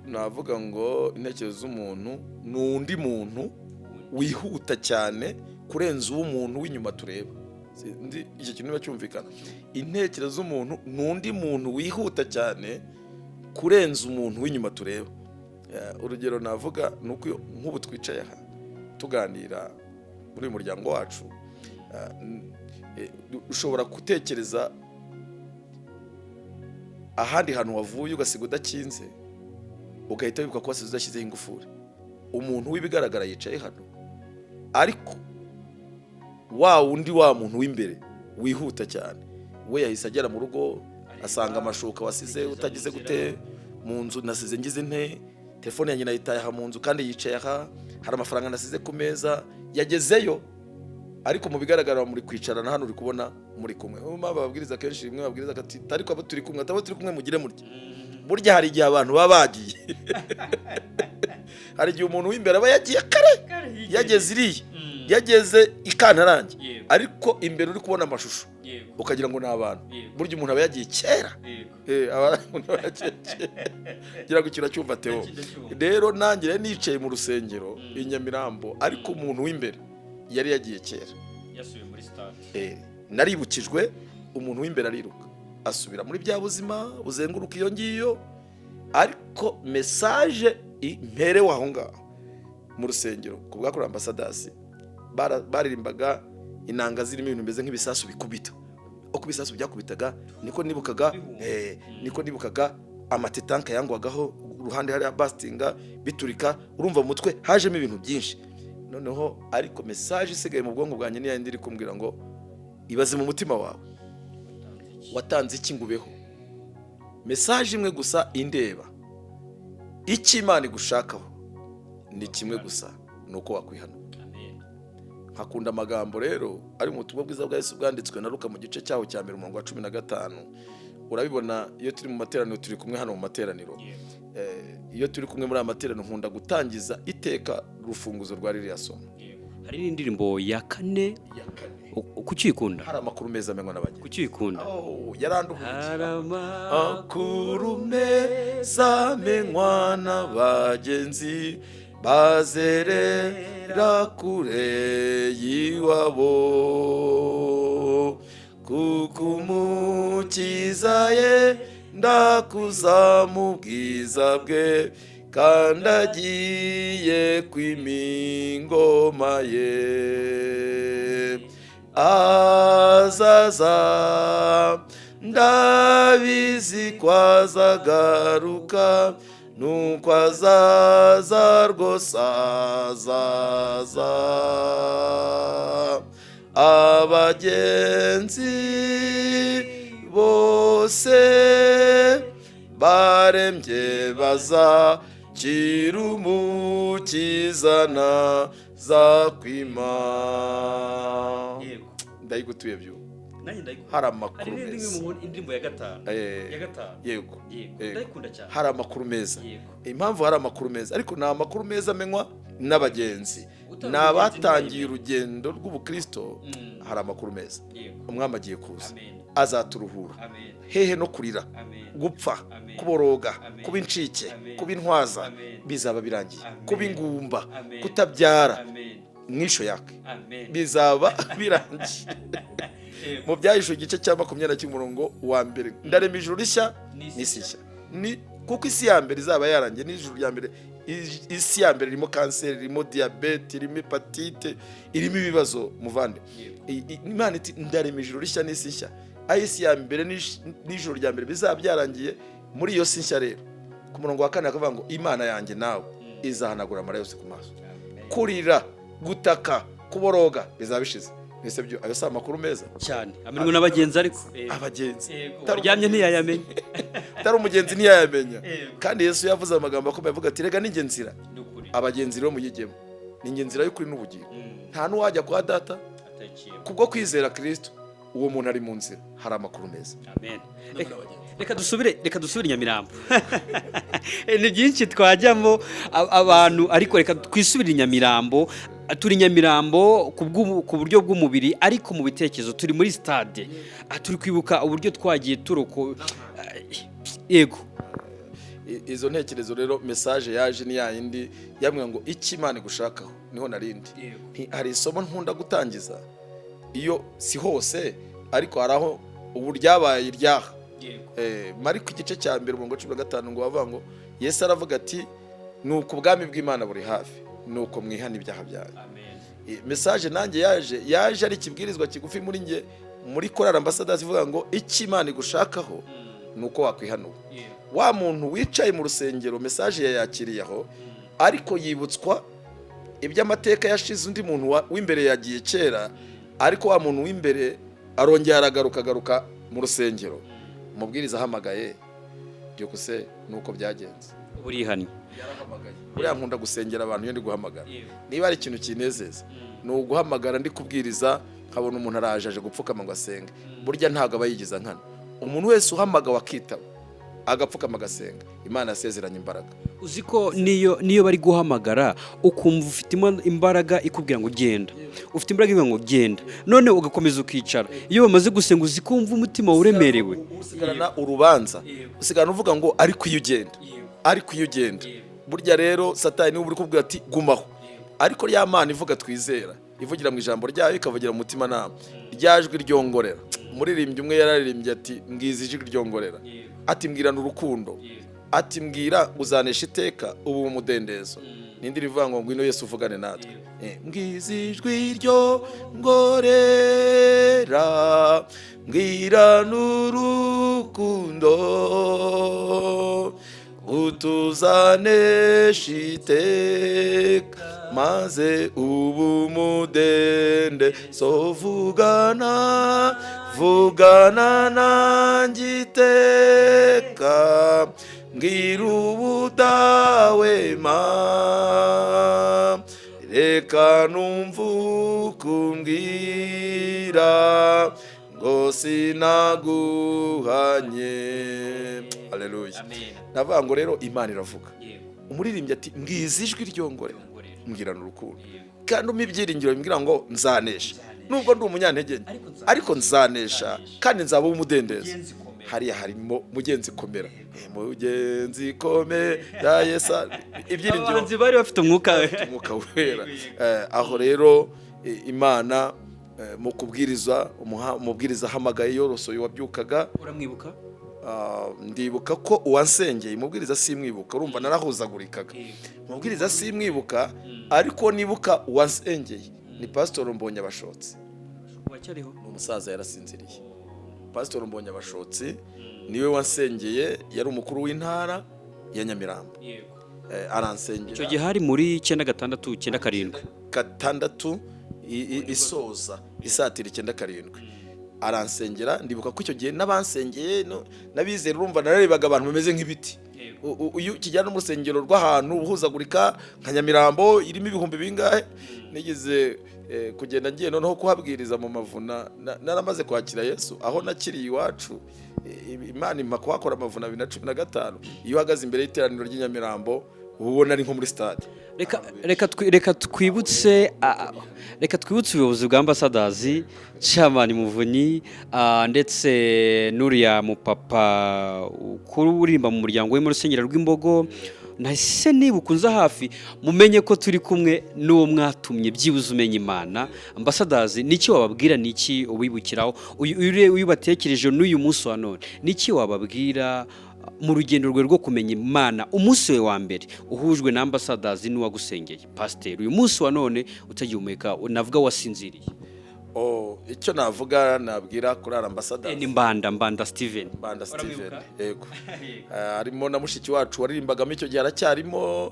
navuga ngo intekerezo z'umuntu n'undi muntu wihuta cyane kurenza uw'umuntu w'inyuma tureba. Icyo kintu cyumvikana. Intekerezo z'umuntu n'undi muntu wihuta cyane kurenza umuntu w'inyuma tureba. Urugero navuga nuko nk'ubu twicaye aha tuganira muri uyu muryango wacu, ushobora gutekereza ahandi hantu wavuye ugasiga udakinze, ugahita wibuka ko wasize udashyizeho ingufuri. Umuntu w'ibigaragara yicaye hano, ariko wa muntu w'imbere wihuta cyane we yahise agera mu rugo asanga amashuka wasize utagize gute mu nzu, nasize ngize nte, telefone yanjye nayitaye aha mu nzu kandi yicaye aha, hari amafaranga nasize ku meza, yagezeyo ariko mu bigaragara muri kwicarana hano uri kubona muri kumwe. Bababwiriza kenshi rimwe babwiriza ati ariko abo turi kumwe mugire murya. Burya hari igihe abantu baba bagiye hari igihe umuntu w'imbere aba yagiye kare, yageze iriya, yageze ikantarange, ariko imbere uri kubona amashusho ukagira ngo ni abantu. Burya umuntu aba yagiye kera, gira ngo kiracyumva Theo. Rero nanjye nicaye mu rusengero i Nyamirambo, ariko umuntu w'imbere yari yagiye kera, yasubiye muri stade. Naribukijwe umuntu w'imbere ariruka asubira muri bya buzima buzenguruka iyo ngiyo, ariko message imperewe aho ngaho mu rusengero ku bwa kuri Ambassadors baririmbaga inanga zirimo ibintu bimeze nk'ibisasu bikubita. Uko ibisasu byakubitaga niko nibukaga amatetanka yangwagaho uruhande hari bastinga biturika, urumva mu mutwe hajemo ibintu byinshi. Noneho ariko message isigaye mu bwonko bwanjye niyo ndiri kumbwira ngo ibaze mu mutima wawe watanze iki ngubeho. Message imwe gusa indeba, icyo Imana igushakaho ni kimwe gusa, nuko wakwihana. Hakunda amagambo rero ari mu butumwa bwiza bwa Yesu bwanditswe na Luka mu gice cyaho cya 15 urabibona iyo turi mu materaniro, turi kumwe hano mu materaniro, iyo turi kumwe muri aya materaniro nkunda gutangiza iteka urufunguzo rwa ririya somo. Hari n'indirimbo ya kane kuki uyikunda? Hari amakuru meza amenywa n'abagenzi. Kuki uyikunda? Yaranduhuje. Hari amakuru meza amenywa n'abagenzi bazerera kure y'iwabo, kuko umukiza yenda kuza mu bwiza bwe, kandi agiye kwima ingoma ye. Azaza ndabizi ko azagaruka, nuko azaza rwose azaza. Abagenzi bose barembye bazakira umukiza nazakwima. Ndayigutuye byo. Hari amakuru meza. Indirimbo ya gatanu. Yego. Ndayikunda cyane. Hari amakuru meza. Impamvu hari amakuru meza, ariko ni amakuru meza amenywa n'abagenzi, n'abatangiye urugendo rw'ubukristo. Hari amakuru meza. Umwami agiye kuza, azaturuhura hehe no kurira, gupfa, kuboroga, kuba incike, kuba intwaza, bizaba birangiye. Kuba ingumba, kutabyara, mwisho yake bizaba birangiye. Mu Byahishuwe igice cya 20 umurongo wa mbere, ndarema ijuru rishya n'isi nshya. Ni kuko isi ya mbere izaba yarangiye, n'ijuru rya mbere. Isi ya mbere irimo kanseri, irimo diabete, irimo hepatite, irimo ibibazo muvande. Imana iti ndarema ijuru rishya n'isi nshya. Isi ya mbere n'ijuru rya mbere bizaba byarangiye. Muri iyo si nshya rero, ku murongo wa 4 akavuga ngo Imana yanjye nawe izahanagura amarira yose ku maso. Kurira, gutaka, kuboroga bizaba bishize. Ese byo ayo si amakuru meza cyane amenywa n'abagenzi, ariko abagenzi taryamye ntiyayamenya. Tari umugenzi ntiyayamenya. Kandi Yesu yavuze amagambo akomeye avuga ati rega ninjye nzira, abagenzi rero muyigemo. Ninjye nzira y'ukuri n'ubugingo, nta n'uwajya kwa data kubwo kwizera Kristo. Uwo muntu ari mu nzira. Hari amakuru meza. Amen. Reka dusubire Nyamirambo. Ni byinshi twajyamo abantu, ariko reka twisubire Nyamirambo. Turi Nyamirambo ku buryo bw'umubiri, ariko mu bitekerezo turi muri stade. Turi kwibuka uburyo twagiye turoko. Yego, izo ntekerezo rero message yaje ni yayindi yamwe ngo iki Imana gushakaho niho narindi. Hari isomo nkunda gutangiza, iyo si hose ariko haraho ubu ryabaye iryaha. Mariko igice cya 1 umurongo 15 ngo bavuga ngo Yesu aravuga ati nuko ubwami bw'Imana buri hafi, nuko mwihana ibyaha byawe. Message nanjye yaje ari kibwirizwa kigufi muri nge, muri Korali Ambassadors ivuga ngo iki Imana gushakaho nuko wakwihanura. Wa muntu wicaye mu rusengero message yayakiriyeho, ariko yibutswa iby'amateka yashize undi muntu w'imbere yagiye kera, ariko wa muntu w'imbere arongera aragaruka mu rusengero. Umubwiriza ahamagaye byukuse nuko byagenze. burihanye yarahamagaye. Buriya nkunda gusengera abantu iyo ndi guhamagara. Niba ari ikintu kinezeza, ni uguhamagara ndi kubwiriza nkabona umuntu araje gupfukama ngo asenge. Burya ntago abayigiza nkana. Umuntu wese uhamagawe akitaba agapfukama agasenga, Imana yasezeranye imbaraga. Uziko niyo bari guhamagara ukumva ufite imbaraga ikubwira ngo genda, ufite imbaraga ivuga ngo genda, none ugakomeza ukicara. Iyo bamaze gusenga uzikumva umutima uremerewe, usigarana urubanza, usigarana uvuga ngo ariko iyo ugenda, burya rero Satani niwe uri kubwira ati gumaho. Ariko rya Mana ivuga twizera, ivugira mu ijambo ryayo, ikavugira mu mutima nama, ryajwi ryongorera. Umuririmbyi umwe yararirimbye ati ngize ijwi ryongorera, ati mbwirana urukundo, ati mbwira uzanesha iteka ubu umudendezo. Nindi rivuga ngo ngwino Yesu uvugane natwe. Ngize ijwi ryongorera, mbwirana urukundo, utuzanesha iteka maze ubu umudendezo. Vugana nanjye iteka, mbwira ubudahwema, reka numva uko umbwira ngo sinaguhanye. Haleluya. Navuga ngo rero Imana iravuga. Umuririmbyi ati mbwiza ijwi ryongorera mbwirana urukundo, kandi umpa ibyiringiro bimbwira ngo nzanesha, nubwo ndi umunyantege ariko nzanesha kandi nzaba umudendezo. Hariya harimo mugenzi komera, mugenzi komera Yesu, ibyiringiro abahanzi bari bafite umwuka wera. Aho rero Imana mu kubwiriza umubwiriza ahamagaye yorosoye wabyukaga. Uramwibuka? Ndibuka ko uwansengeye umubwiriza simwibuka, urumva narahuzagurikaga. Umubwiriza simwibuka, ariko nibuka uwansengeye ni Pastor Mbonyabashotsi. Wacyariho? Umusaza yarasinziriye. Pastor Mbonyabashotsi niwe wansengeye, yari umukuru w'intara ya Nyamirambo. Aransengera. Icyo gihe hari muri 96 97 isoza isatira 97. Aransengera, ndibuka ko icyo gihe n'abansengeye nabizera, urumva nararebaga abantu bameze nk'ibiti. Uyu kijyana n'umusengero rw'ahantu uhuzagurika nka Nyamirambo irimo ibihumbi bingahe. Nigeze kugenda ngiye noneho kuhabwiriza mu Mavuna, naramaze kwakira Yesu. Aho nakiriye iwacu, Imana impa kuhakora Mavuna 2015. Iyo uhagaze imbere y'iteraniro ry'Inyamirambo ubona ari nko muri stade. Reka twibutse ubuyobozi bwa Ambassadors, Chairman Muvunyi, ndetse n'uriya mupapa ukuru uririmba mu muryango we mu rusengero rw'Imbogo. Nahise nibukunza hafi mumenye ko turi kumwe n'uwo mwatumye byibuze umenya Imana. Ambassadors, niki wababwira, niki ubibukiraho uyu batekereje n'uyu munsi wa none, niki wababwira mu rugendo rwe rwo kumenya Imana? Umunsi we wa mbere uhujwe na Ambassadors n'uwagusengeye Pastor, uyu munsi wa none utagihumeka, navuga wasinziriye. Icyo navuga nabwira kuri Ambassadors ni Mbanda Steven. Yego. Harimo na mushiki wacu waririmbagamo icyo gihe, aracyarimo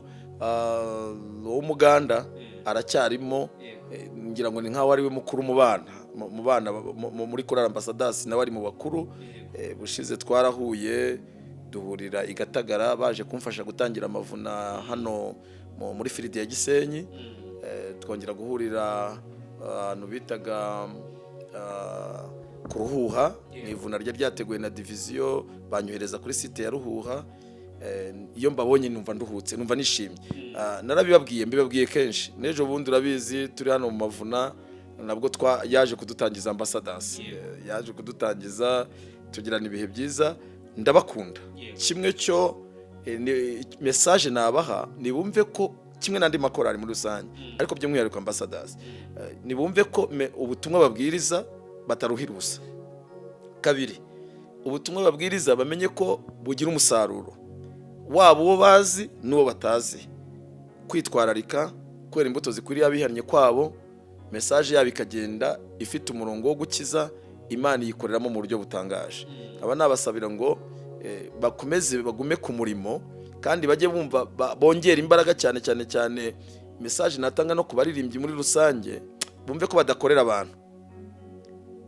w'Umuganda, aracyarimo. Ngira ngo ni nkaho ari we mukuru mu bana muri kuri Ambassadors, nawe ari mu bakuru. Bushize twarahuye duhurira i Gatagara, baje kumfasha gutangira Amavuna hano muri Firidi ya Gisenyi. Twongera guhurira ahantu bitaga ku Ruhuha, ni ivuna ryateguwe na diviziyo, banyohereza kuri site ya Ruhuha. Iyo mbabonye numva nduhutse, numva nishimye. Mbibabwiye kenshi. Nejo bundi urabizi turi hano mu Mavuna, nabwo yaje kudutangiza Ambassadors. Yaje kudutangiza, tugirana ibihe byiza. Ndabakunda. Kimwe cyo message nabaha, nibumve ko kimwe n'andi makorari muri rusange, ariko by'umwihariko Ambassadors, nibumve ko ubutumwa babwiriza bataruhira ubusa. Kabiri, ubutumwa babwiriza bamenye ko bugira umusaruro, wabo uwo bazi n'uwo batazi. Kwitwararika, kwera imbuto zikwiriye abihannye kwabo, message yabo ikagenda ifite umurongo wo gukiza, Imana yikoreramo mu buryo butangaje. Aba nabasabira ngo bakomeze bagume ku murimo, kandi bajye bumva bongera imbaraga cyane message natanga no kubaririmbyi muri rusange, bumve ko badakorera abantu,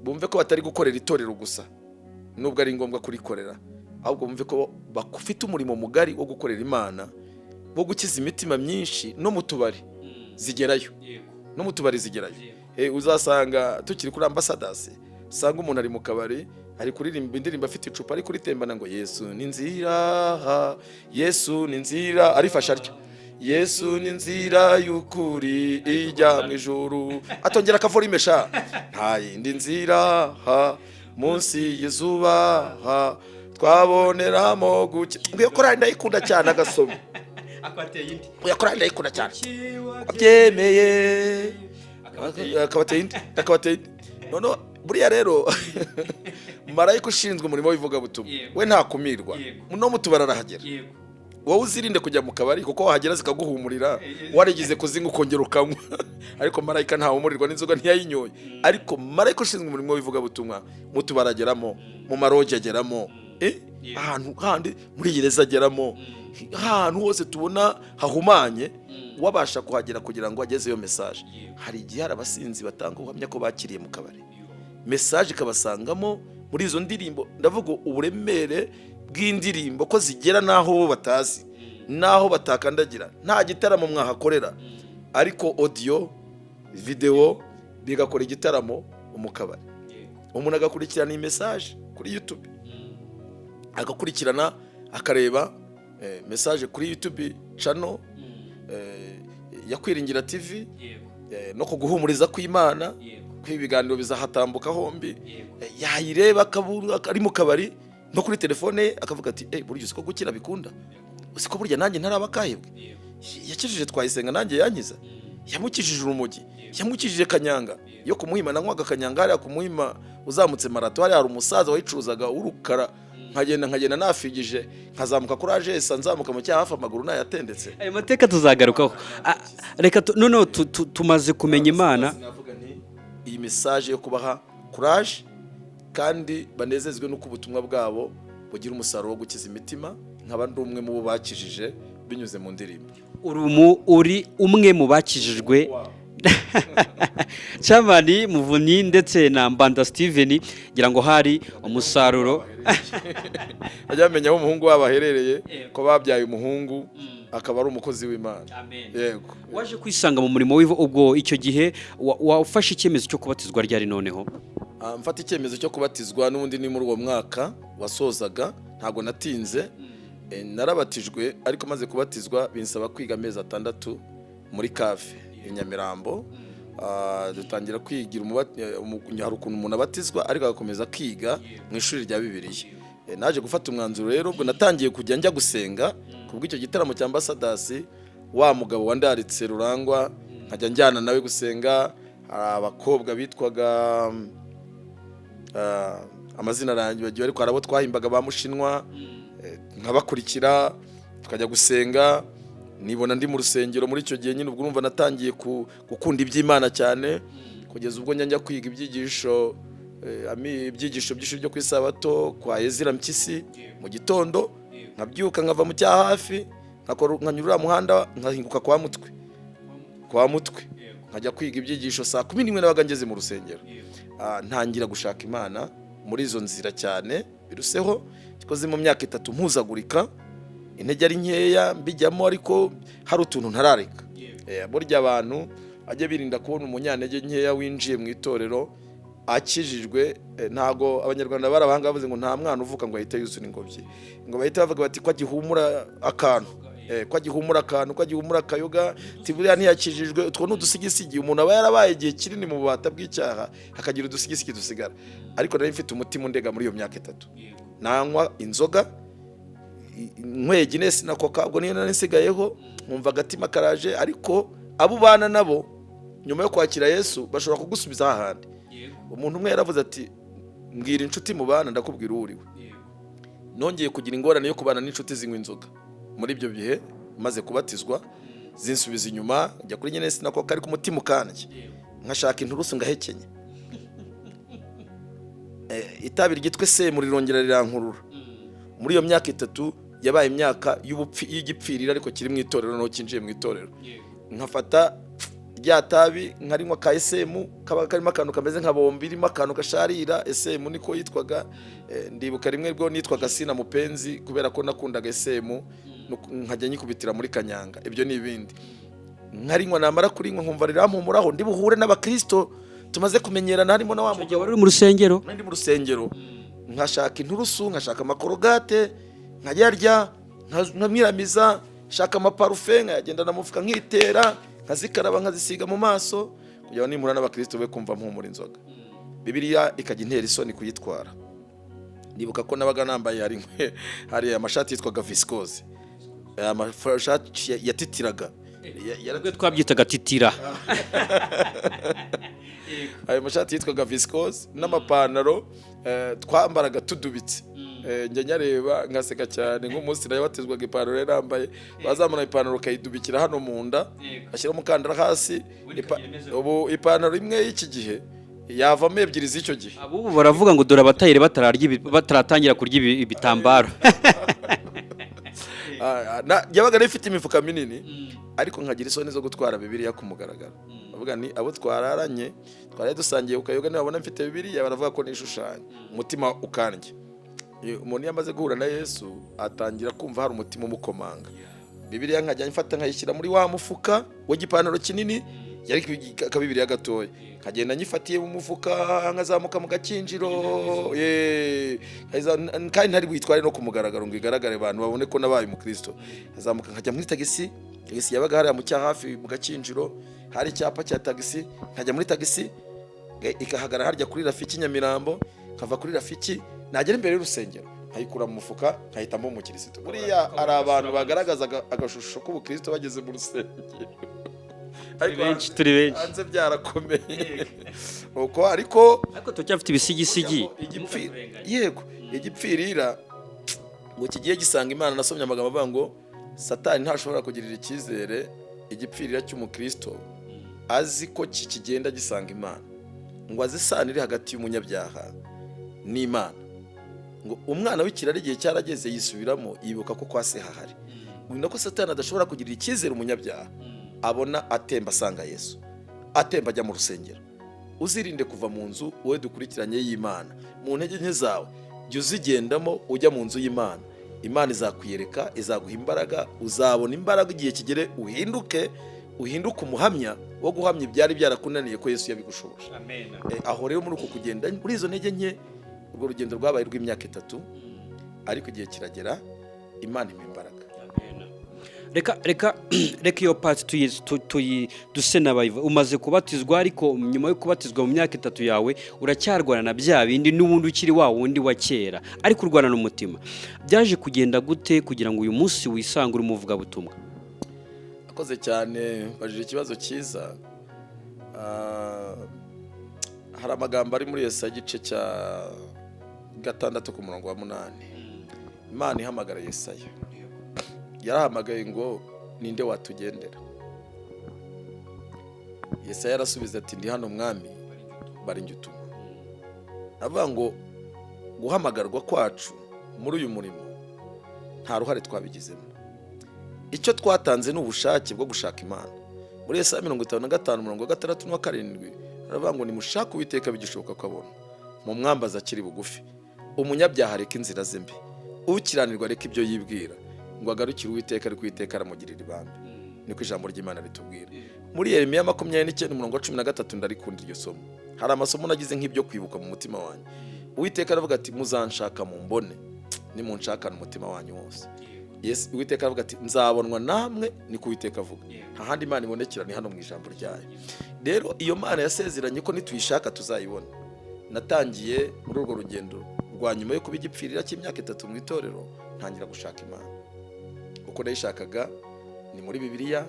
bumve ko batari gukorera itorero gusa nubwo ari ngombwa kurikorera, ahubwo bumve ko bafite umurimo mugari wo gukorera Imana, wo gukiza imitima myinshi. No mu tubari zigerayo, uzasanga tukiri kuri Ambassadors, usanga umuntu ari mu kabari ari kuririmba indirimbo afite icupa, ari kuritembana ngo Yesu ni nzira, Yesu ni nzira, arifasha atyo, Yesu ni nzira y'ukuri ijya mu ijuru. Atongera akaforimesha, nta yindi nzira munsi y'izuba twaboneramo guke. Ngiye korari ndayikunda cyane agasoma. Akwateye indi. Oya korari ndayikunda cyane. Abyemeye. Akabateye indi. None buriya rero marayika ushinzwe umurimo w'ivugabutumwa, we ntakumirwa. No mutubara arahagera. Wowe uzirinde kujya mu kabari, kuko wahagera zikaguhumurira, warigize kuzinga ukongera ukanywa. Ariko marayika ntawumurirwa n'inzoga ntiyayinyoye. Ariko marayika ushinzwe umurimo w'ivugabutumwa, mutubarageramo, mu maroge ageramo, ahantu handi muri gereza ageramo, ahantu hose tubona hahumanye, wabasha kuhagera kugira ngo ageze iyo message. Hari igihe hari abasinzi batanga ubuhamya ko bakiriye mu kabari, message ikabasangamo muri izo ndirimbo. Ndavuga uburemere bw'indirimbo ko zigera naho bo batazi, naho batakandagira. Nta gitaramo mwahakorera, ariko audio video bigakora igitaramo mu kabari. umuntu agakurikirana iyi message kuri YouTube, agakurikirana akareba message kuri YouTube channel ya Kwiringira TV, no kuguhumuriza kw'Imana, kw'ibiganiro bizahatambuka hombi, yayireba akabura ari mu kabari no kuri telefone akavuga ati buryo siko gukira bikunda, usiko burya nanjye ntaraba kahebwe, yakijije Twayisenga nanjye yankiza, yamukijije urumogi, yamukijije kanyanga yo kumuhima, nanywaga kanyanga hariya kumuhima uzamutse marato, hari umusaza wayicuruzaga urukara, nkagenda nafigije nkazamuka kuri agesa, nzamuka mu cyaha hafi amaguru nayatendetse. Ayo mateka tuzagarukaho. Reka noneho tumaze kumenya Imana, iyi message yo kubaha courage kandi banezezwe nuko ubutumwa bwabo bugira umusaruro wo gukiza imitima, nkaba ndi umwe mu bo bakijije binyuze mu ndirimbo. uri umwe mu bakijijwe. Chamani Muvunyi ndetse na Mbanda Steven ngira ngo hari umusaruro. Ajyamenya aho umuhungu wabo aherereye, ko babyaye umuhungu akaba ari umukozi w'Imana. Yego. Waje kwisanga mu murimo w'ivo, ubwo icyo gihe wafashe icyemezo cyo kubatizwa ryari? Noneho mfata icyemezo cyo kubatizwa n'undi ni muri uwo mwaka wasozaga, ntago natinze. Narabatijwe ariko maze kubatizwa binsaba kwiga amezi 6 muri Kafe i Nyamirambo. Dutangira kwigira hari ukuntu umuntu abatizwa ariko agakomeza kwiga mu ishuri rya Bibiliya. Naje gufata umwanzuro rero, ubwo natangiye kujya njya gusenga kubw'icyo gitaramo cya Ambassadors, wa mugabo wandaritse Rurangwa nkajya njyana nawe gusenga. Abakobwa bitwaga amazina arangiye bagiye, ariko arabo twahimbaga bamushinwa, nkabakurikira tukajya gusenga. Nibona ndi mu rusengero muri icyo gihe nyine, ubwo urumva natangiye gukunda iby'Imana cyane, kugeza ubwo njya kwiga ibyigisho by'ishuri ryo kwisabato kwa Ezira Mpyisi mu gitondo, nkabyuka nkava mu cyaha hafi nkanyura muhanda nkahinguka kwa mutwe nkajya kwiga ibyigisho saa 11 nabaga ngeze mu rusengero. Ntangira gushaka Imana muri izo nzira cyane biruseho, gikoze mu myaka 3 mpuzagurika, intege ari nkeya mbijyamo, ariko hari utuntu ntarareka. Burya abantu ajye birinda kubona umunyantege nkeya winjiye mu itorero akijijwe. Ntago abanyarwanda barabanga bavuze ngo nta mwana uvuka ngo ahite yuzura ingobyi, ngo bahita bavuga bati ko agihumura akantu, ko agihumura akayoga, tiburiya ntiyakijijwe. Utwo n'udusigisigi umuntu aba yarabaye igihe kinini mu bubata bw'icyaha, hakagira udusigisigi dusigara. Ariko nari mfite umutima undega muri iyo myaka 3, nanywa inzoga, nkweye Guinness na Coca, ubwo niyo nsigayeho, nkumva agatima karaje. Ariko abo bana nabo nyuma yo kwakira Yesu bashobora kugusubiza ahandi. Umuntu umwe yaravuze ati mbwira inshuti mu bana ndakubwira uriwe. Nongeye kugira ingorane yo kubana n'inshuti zinywa inzoga muri ibyo bihe maze kubatizwa, zinsubiza inyuma njya kuri Guinness na Coca, ariko umutima ukanje nkashaka inturusu ngahekenye. Itabi ryitwe se muri rongera rirankurura. Muri iyo myaka 3 yabaye imyaka y'igipfirira, ariko kiri mu itorero no kinjiye mu itorero. Nkafata rya tabi nkarinywa ka SM, kaba karimo akantu kameze nka bombi, irimo akantu gasharira. SM niko yitwaga. Ndibuka rimwe bwo nitwaga Sina Mupenzi kubera ko nakundaga SM, nkajya nyikubitira muri kanyanga. Ibyo ni ibindi. Nkarinywa namara kurinywa nkumva rirampumuraho, ndi buhure n'abakristo tumaze kumenyerana, harimo na wa mugabo wari mu rusengero. Ndi mu rusengero nkashaka inturusu, nkashaka amakorogate, nkajya nkamwiramiza, shaka amaparufe nkagenda namufuka nkitera, nkazikaraba nkazisiga mu maso, kugira nimura n'abakristo be kumva mpumura inzoga. Bibiliya ikajya intera isoni kuyitwara. Ndibuka ko nabaga nambaye hari amashati yitwaga viscose, amashati yatitiraga, yaragwe twabyitaga titira. Ayo mashati yitwaga viscose n'amapantaro twambaraga tudubitse. Njya nyareba ngaseka cyane, nk'umunsi nayo batizwaga ipantaro yarambaye, bazamana ipantaro kayidubikira hano mu nda, ashyira umukandara hasi. Ubu ipantaro imwe y'iki gihe yavamo 2 z'icyo gihe. Abo baravuga ngo dore abatayire bataratangira kurya ibitambaro. Yabaga rifite imifuka minini, ariko nkagira isoni zo gutwara Bibiliya ku mugaragaro. Bavuga ni abo twararanye, twari dusangiye ukayoga, nabona mfite Bibiliya baravuga ko nishushanya, umutima ukanje. Umuntu yamaze guhura na Yesu atangira kumva hari umutima umukomanga. Bibiliya nkajya mfata nkayishyira muri wa mufuka w'igipantaro kinini, yari kabibiriya gatoya nkagenda nyifatiye mu mufuka nkazamuka mu gakinjiro kandi ntari bwitware no kumugaragaro ngo igaragare abantu babone ko nabaye umukristo. Nkazamuka nkajya muri tagisi yabaga hariya mu cya hafi mu gakinjiro hari icyapa cya tagisi, nkajya muri tagisi ikahagarara harya kuri Rafiki Nyamirambo, nkava kuri Rafiki nagera imbere y'urusengero nkayikura mu mufuka nkahitamo umukristo. Buriya ari abantu bagaragaza agashusho k'ubukristo bageze mu rusengero. Turi benshi hanze byarakomeye uko ariko tucyafite ibisigisigi yego igipfirira ngo kigiye gisanga Imana. Nasomye amagambo avuga ngo Satani ntashobora kugirira icyizere igipfirira cy'umukristo azi ko kigenda gisanga Imana, ngo azisanire hagati y'umunyabyaha n'Imana. Ngo umwana w'ikirari igihe cyarageze yisubiramo yibuka ko kwa se hahari. Ngo ko Satani adashobora kugirira icyizere umunyabyaha abona atemba asanga Yesu, atemba ajya mu rusengero. Uzirinde kuva mu nzu wowe dukurikiranye y'Imana, mu ntege nke zawe jya uzigendamo ujya mu nzu y'Imana. Imana izakwiyereka, izaguha imbaraga, uzabona imbaraga igihe kigere uhinduke umuhamya wo guhamya ibyari byarakunaniye ko Yesu yabigushoboje. Aho rero muri uko kugenda muri izo ntege nke, urwo rugendo rwabaye rw'imyaka 3 ariko igihe kiragera Imana impa imbaraga. Reka iyo pati duse n'abayiva. Umaze kubatizwa ariko nyuma yo kubatizwa mu myaka 3 yawe uracyarwana na bya bindi n'ubundi ukiri wa wundi wa kera, ariko urwana n'umutima. Byaje kugenda gute kugira ngo uyu munsi wisange uri umuvuga butumwa? Akoze cyane, bajije ikibazo cyiza. Hari amagambo ari muri Yesaya igice cya 6 ku murongo wa 8. Imana ihamagara Yesaya, yarahamagaye ngo ninde watugendera. Yesaya yarasubiza ati ndi hano mwami, bari njye utuma. Avuga ngo guhamagarwa kwacu muri uyu murimo nta ruhare twabigizemo. Icyo twatanze n'ubushake bwo gushaka Imana. Muri Yesaya 55:6-7 aravuga ngo nimushaka Uwiteka bigishoboka ko abona, mu mwambaza akiri bugufi. Umunyabyaha reka inzira ze mbi, ukiranirwa reka ibyo yibwira, ngo agarukire Uwiteka ariko Uwiteka aramugirira ibambe. Niko ijambo ry'Imana ritubwira. Muri Yeremiya 29:13 ndarikunda iryo somo. Hari amasomo nagize nk'ibyo kwibuka mu mutima wanjye. Uwiteka aravuga ati muzanshaka mu mbone, nimunshakana umutima wanyu wose. Yes, Uwiteka aravuga ati nzabonwa namwe, niko Uwiteka avuga. Nta handi Imana ibonekera ni hano mu ijambo ryayo. Rero iyo Mana yasezeranye ko nituyishaka tuzayibona. Natangiye muri urwo rugendo rwa nyuma yo kuba igipfirira cy'imyaka 3 mu itorero, ntangira gushaka Imana. Uko nayishakaga ni muri Bibiliya,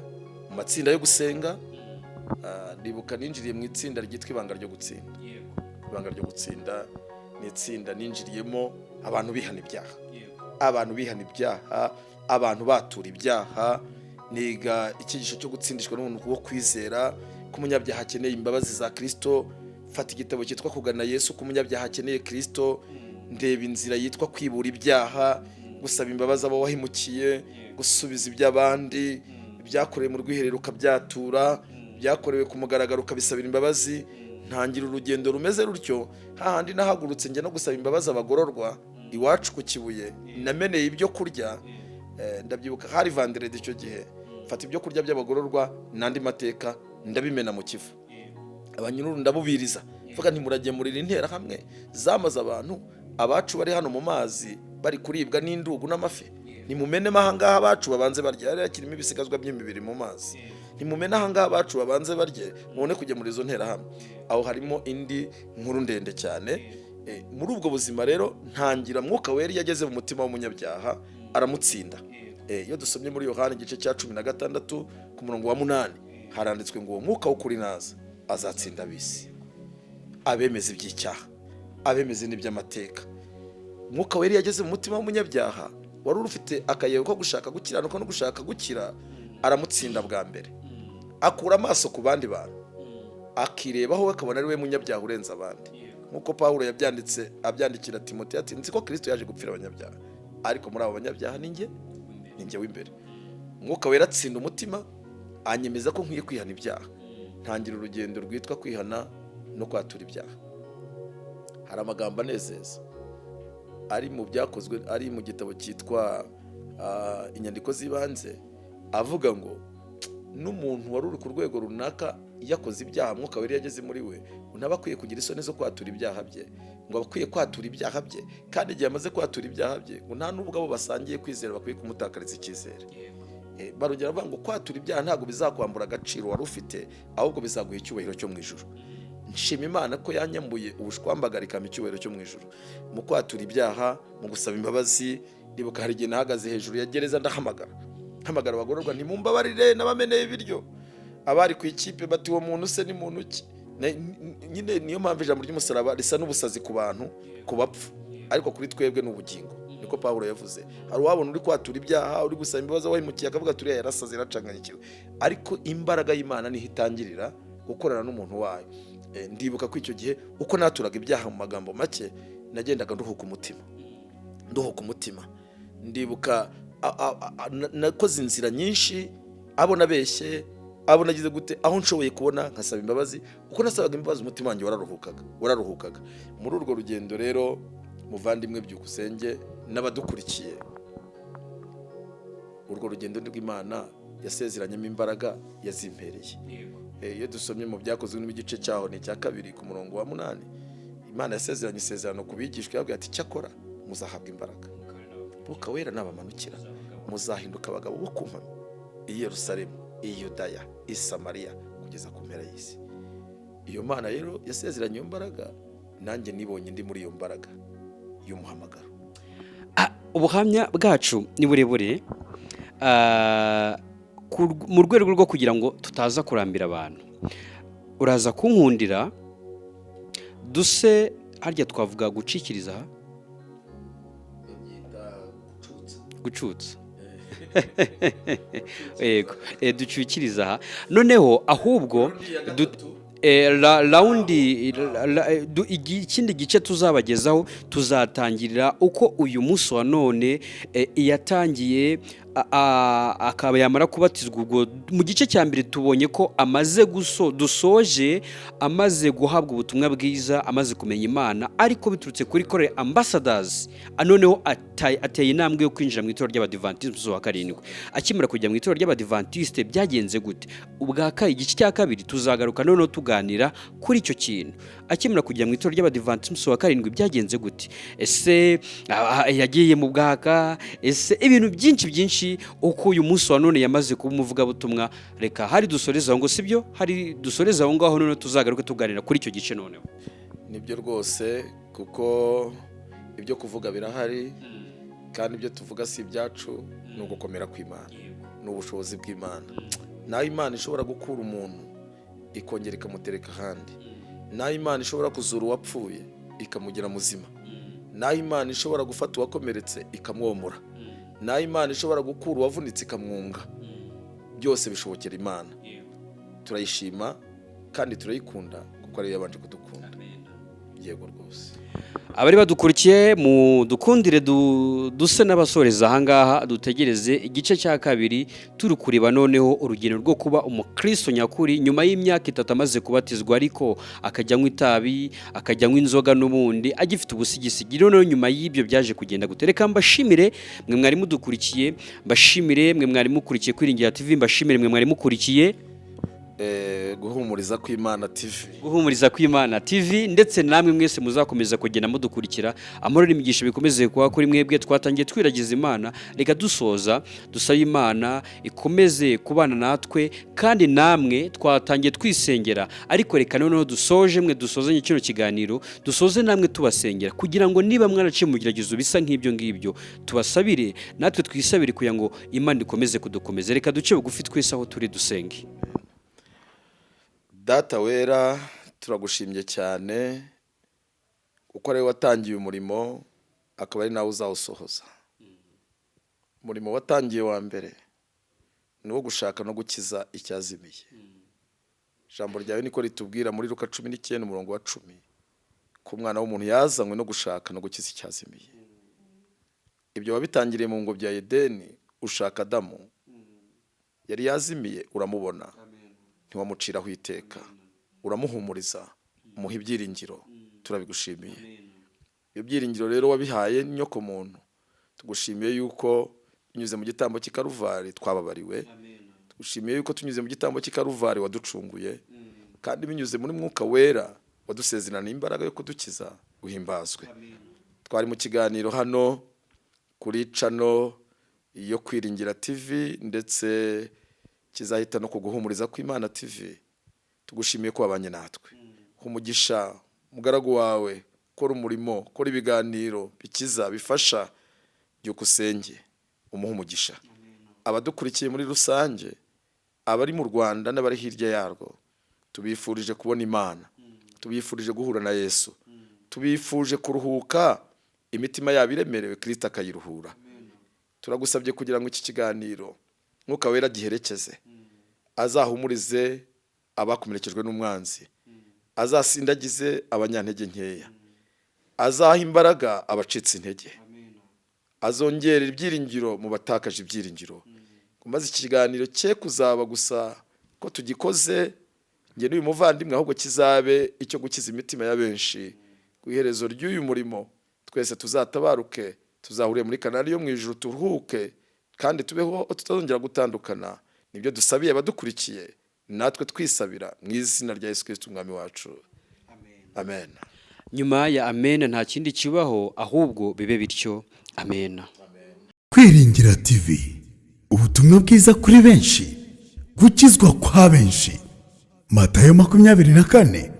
mu matsinda yo gusenga. Ndibuka ninjiriye mu itsinda ryitwa Ibanga ryo Gutsinda. Ibanga ryo Gutsinda ni itsinda ninjiriyemo abantu bihana ibyaha. Abantu bihana ibyaha, abantu batura ibyaha. Niga icyigisho cyo gutsindishwa n'umuntu wo kwizera, ko umunyabyaha akeneye imbabazi za Kristo. Fata igitabo cyitwa Kugana Yesu, ko umunyabyaha akeneye Kristo. Ndeba inzira yitwa kwibura ibyaha, gusaba imbabazi abo wahimukiye, gusubiza iby'abandi, ibyakorewe mu rwiherero ukabyatura, byakorewe ku mugaragaro ukabisabira imbabazi. Ntangira urugendo rumeze rutyo, hahandi nahagurutse njye no gusaba imbabazi abagororwa iwacu ku Kibuye. Nameneye ibyo kurya, ndabyibuka hari vendredi icyo gihe, fata ibyo kurya by'abagororwa n'andi mateka ndabimena mu kivu. Abanyururu ndabubiriza, vuga nti muragemurira intera hamwe zamaze abantu abacu bari hano mu mazi bari kuribwa n'indugu n'amafi. Nimumene ahangaha abacu babanze barye, ari kirimo ibisigazwa by'imibiri mu mazi. Nimumene ahangaha abacu babanze barye, mubone kugemura izo ntera hamwe. Aho harimo indi nkuru ndende cyane. Muri ubwo buzima rero ntangira Mwuka Wera yageze mu mutima w'umunyabyaha aramutsinda. Iyo dusomye muri Yohana igice cya 16 ku murongo wa 8 haranditswe ngo Mwuka w'ukuri naza azatsinda abisi, abemeza iby'icyaha, abemeza n'iby'amateka. Mwuka Wera yageze mu mutima w'umunyabyaha wari ufite akayego ko gushaka gukiranuka no gushaka gukira, aramutsinda bwa mbere. Akura amaso ku bandi bantu, akirebaho akabona ari we munyabyaha urenza abandi. Nkuko Pawulo abyandikira Timoteyo ati nzi ko Kristo yaje gupfira abanyabyaha, ariko muri abo banyabyaha ni njye w'imbere. Mwuka Wera atsinda umutima, anyemeza ko nkwiye kwihana ibyaha. Ntangira urugendo rwitwa kwihana no kwatura ibyaha. Hari amagambo anezeza ari mu byakozwe, ari mu gitabo cyitwa inyandiko z'ibanze, avuga ngo n'umuntu wari uri ku rwego runaka yakoze ibyaha mwuka wera yageze muri we ntaba akwiye kugira isoni zo kwatura ibyaha bye, ngo bakwiye kwatura ibyaha bye, kandi igihe amaze kwatura ibyaha bye ngo nta n'ubwo abo basangiye kwizera bakwiye kumutakariza icyizere. Barongera bavuga ngo kwatura ibyaha ntabwo bizakwambura agaciro wari ufite, ahubwo bizaguha icyubahiro cyo mu ijuru. Nshima Imana ko yanyambuye ubushwambagara ikampa icyubahiro cyo mu ijuru mu kwatura ibyaha, mu gusaba imbabazi. Ndibuka hari igihe nahagaze hejuru ya gereza ndahamagara abagororwa, ntimumbabarire n'abameneye ibiryo. Abari ku ikipe bati uwo muntu se ni muntu ki? Nyine niyo mpamvu ijambo ry'umusaraba risa n'ubusazi ku bantu, ku bapfu, ariko kuri twebwe ni ubugingo, niko Pawulo yavuze. Hari uwabona uri kwatura ibyaha, uri gusaba imbabazi, wahimukiye akavuga turiya yarasaze, yaracanganyikiwe, ariko imbaraga y'Imana niho itangirira gukorana n'umuntu wayo. Ndibuka ko icyo gihe uko naturaga ibyaha mu magambo make nagendaga nduhuka umutima. Ndibuka nakoze inzira nyinshi, abo nabeshye, abo nagize gute, aho nshoboye kubona nkasaba imbabazi. Uko nasabaga imbabazi umutima wanjye wararuhukaga. Muri urwo rugendo rero muvandimwe Byukusenge n'abadukurikiye, urwo rugendo rw'Imana yasezeranyemo imbaraga yazimpereye. Iyo dusomye mu Byakozwe n'igice cyaho ni cya 2 ku murongo wa 8, Imana yasezeranye isezerano ku bigishwa yabwiye ati cyakora muzahabwa imbaraga, Mwuka Wera nabamanukira, muzahinduka abagabo bo ku mpami i Yerusalemu, i Yudaya, i Samariya, kugeza ku mpera y'isi. Iyo Mana rero yasezeranye iyo mbaraga, nanjye nibonye ndi muri iyo mbaraga y'umuhamagaro. Ubuhamya bwacu ni burebure mu rwego rwo kugira ngo tutaza kurambira abantu. Uraza kunkundira duse harya twavuga gucikiriza, gucutsa yego, ducikiriza noneho ahubwo ikindi gice tuzabagezaho tuzatangirira uko uyu munsi wa none yatangiye akaba yamara kubatizwa. Ubwo mu gice cya mbere tubonye ko dusoje amaze guhabwa ubutumwa bwiza, amaze kumenya Imana, ariko biturutse kuri Kore Ambassadors, noneho ateye intambwe yo kwinjira mu itorero ry'Abadiventiste wa karindwi. Akimara kujya mu itorero ry'Abadiventiste byagenze gute? Igice cya kabiri tuzagaruka noneho tuganira kuri icyo kintu. Akimara kujya mu itorero ry'Abadiventiste wa karindwi byagenze gute? Ese yagiye mu bwaka? Ese ibintu byinshi uko uyu munsi wa none yamaze kuba umuvugabutumwa. Reka hari dusoreza aho ngo sibyo, hari dusoreza aho ngaho noneho tuzagaruke tuganira kuri icyo gice. Noneho nibyo rwose, kuko ibyo kuvuga birahari, kandi ibyo tuvuga si ibyacu, ni ugukomera kw'Imana, ni ubushobozi bw'Imana. Naho Imana ishobora gukura umuntu ikongera ikamutereka ahandi, naho Imana ishobora kuzura uwapfuye ikamugira muzima, naho Imana ishobora gufata uwakomeretse ikamwomora, naho Imana ishobora gukura uwavunitse ikamwunga. Byose bishobokera Imana. Turayishima kandi turayikunda kuko ariyo yabanje kudukunda. Yego rwose. Abari badukurikiye mu dukundire duse n'abasoreza ahangaha, dutegereze igice cya kabiri turi kureba noneho urugendo rwo kuba umukristo nyakuri nyuma y'imyaka 3 amaze kubatizwa, ariko akajyanywa itabi, akajyanywa inzoga, n'ubundi agifite ubusigisigi. Noneho nyuma y'ibyo byaje kugenda gutereka. Mbashimire mwe mwari mudukurikiye, mbashimire mwe mwari mukurikiye Kwiringira TV, mbashimire mwe mwari mukurikiye Guhumuriza kw'Imana TV, Guhumuriza kw'Imana TV, ndetse namwe mwese muzakomeza kugenda mudukurikira. Amahoro n'imigisha bikomeze kuba kuri mwebwe. Twatangiye twiragiza Imana, reka dusoza dusaba Imana ikomeze kubana natwe, kandi namwe twatangiye twisengera, ariko reka noneho dusoje mwe dusozanye kino kiganiro, dusoze namwe tubasengera, kugira ngo niba mwaraciye mu geragezo bisa nk'ibyo ngibyo, tubasabire natwe twisabire kugira ngo Imana ikomeze kudukomeza. Reka duce bugufi twese aho turi dusenge. Data wera, turagushimye cyane kuko ari watangiye umurimo, akaba ari nawe uzawusohoza. Umurimo watangiye wa mbere ni wo gushaka no gukiza icyazimiye. Ijambo ryawe niko ritubwira muri Luka 19 umurongo wa 10 ko umwana w'umuntu yazanywe no gushaka no gukiza icyazimiye. Ibyo wabitangiriye mu ngobyi ya Edeni, ushaka Adamu, yari yazimiye, uramubona, ntiwamuciraho iteka, uramuhumuriza, umuha ibyiringiro. Turabigushimiye. Ibyo byiringiro rero wabihaye nyoko muntu, tugushimiye yuko tunyuze mu gitambo cy'Ikaruvari twababariwe, tugushimiye yuko tunyuze mu gitambo cy'Ikaruvari waducunguye, kandi binyuze muri mwuka wera wadusezerana imbaraga yo kudukiza, uhimbazwe. Twari mu kiganiro hano kuri channel yo Kwiringira TV, ndetse kizahita no kuguhumuriza kw'Imana TV. Tugushimiye ko wabanye natwe. Umugisha mugaragu wawe, kora umurimo, kora ibiganiro bikiza bifasha, byukusenge umuha umugisha. Abadukurikiye muri rusange, abari mu Rwanda n'abari hirya yarwo, tubifurije kubona Imana, tubifurije guhura na Yesu, tubifuje kuruhuka, imitima yabo iremerewe Kristo akayiruhura. Turagusabye kugira ngo iki kiganiro Mwuka Wera giherekeze, azahumurize abakomerekejwe n'umwanzi, azasindagize abanyantege nkeya, azaha imbaraga abacitse intege, azongerera ibyiringiro mu batakaje ibyiringiro. Maze iki kiganiro cye kuzaba gusa ko tugikoze nge n'uyu muvandimwe, ahubwo kizabe icyo gukiza imitima ya benshi. Ku iherezo ry'uyu murimo twese tuzatabaruke, tuzahuriye muri Kanani yo mu ijuru, turuhuke kandi tubeho tutazongera gutandukana. Nibyo dusabiye abadukurikiye, natwe twisabira mu izina rya Yesu Kristo umwami wacu. Amen. Nyuma ya amen nta kindi kibaho, ahubwo bibe bityo. Amen. Kwiringira TV, ubutumwa bwiza kuri benshi, gukizwa kwa benshi. Matayo 24:14.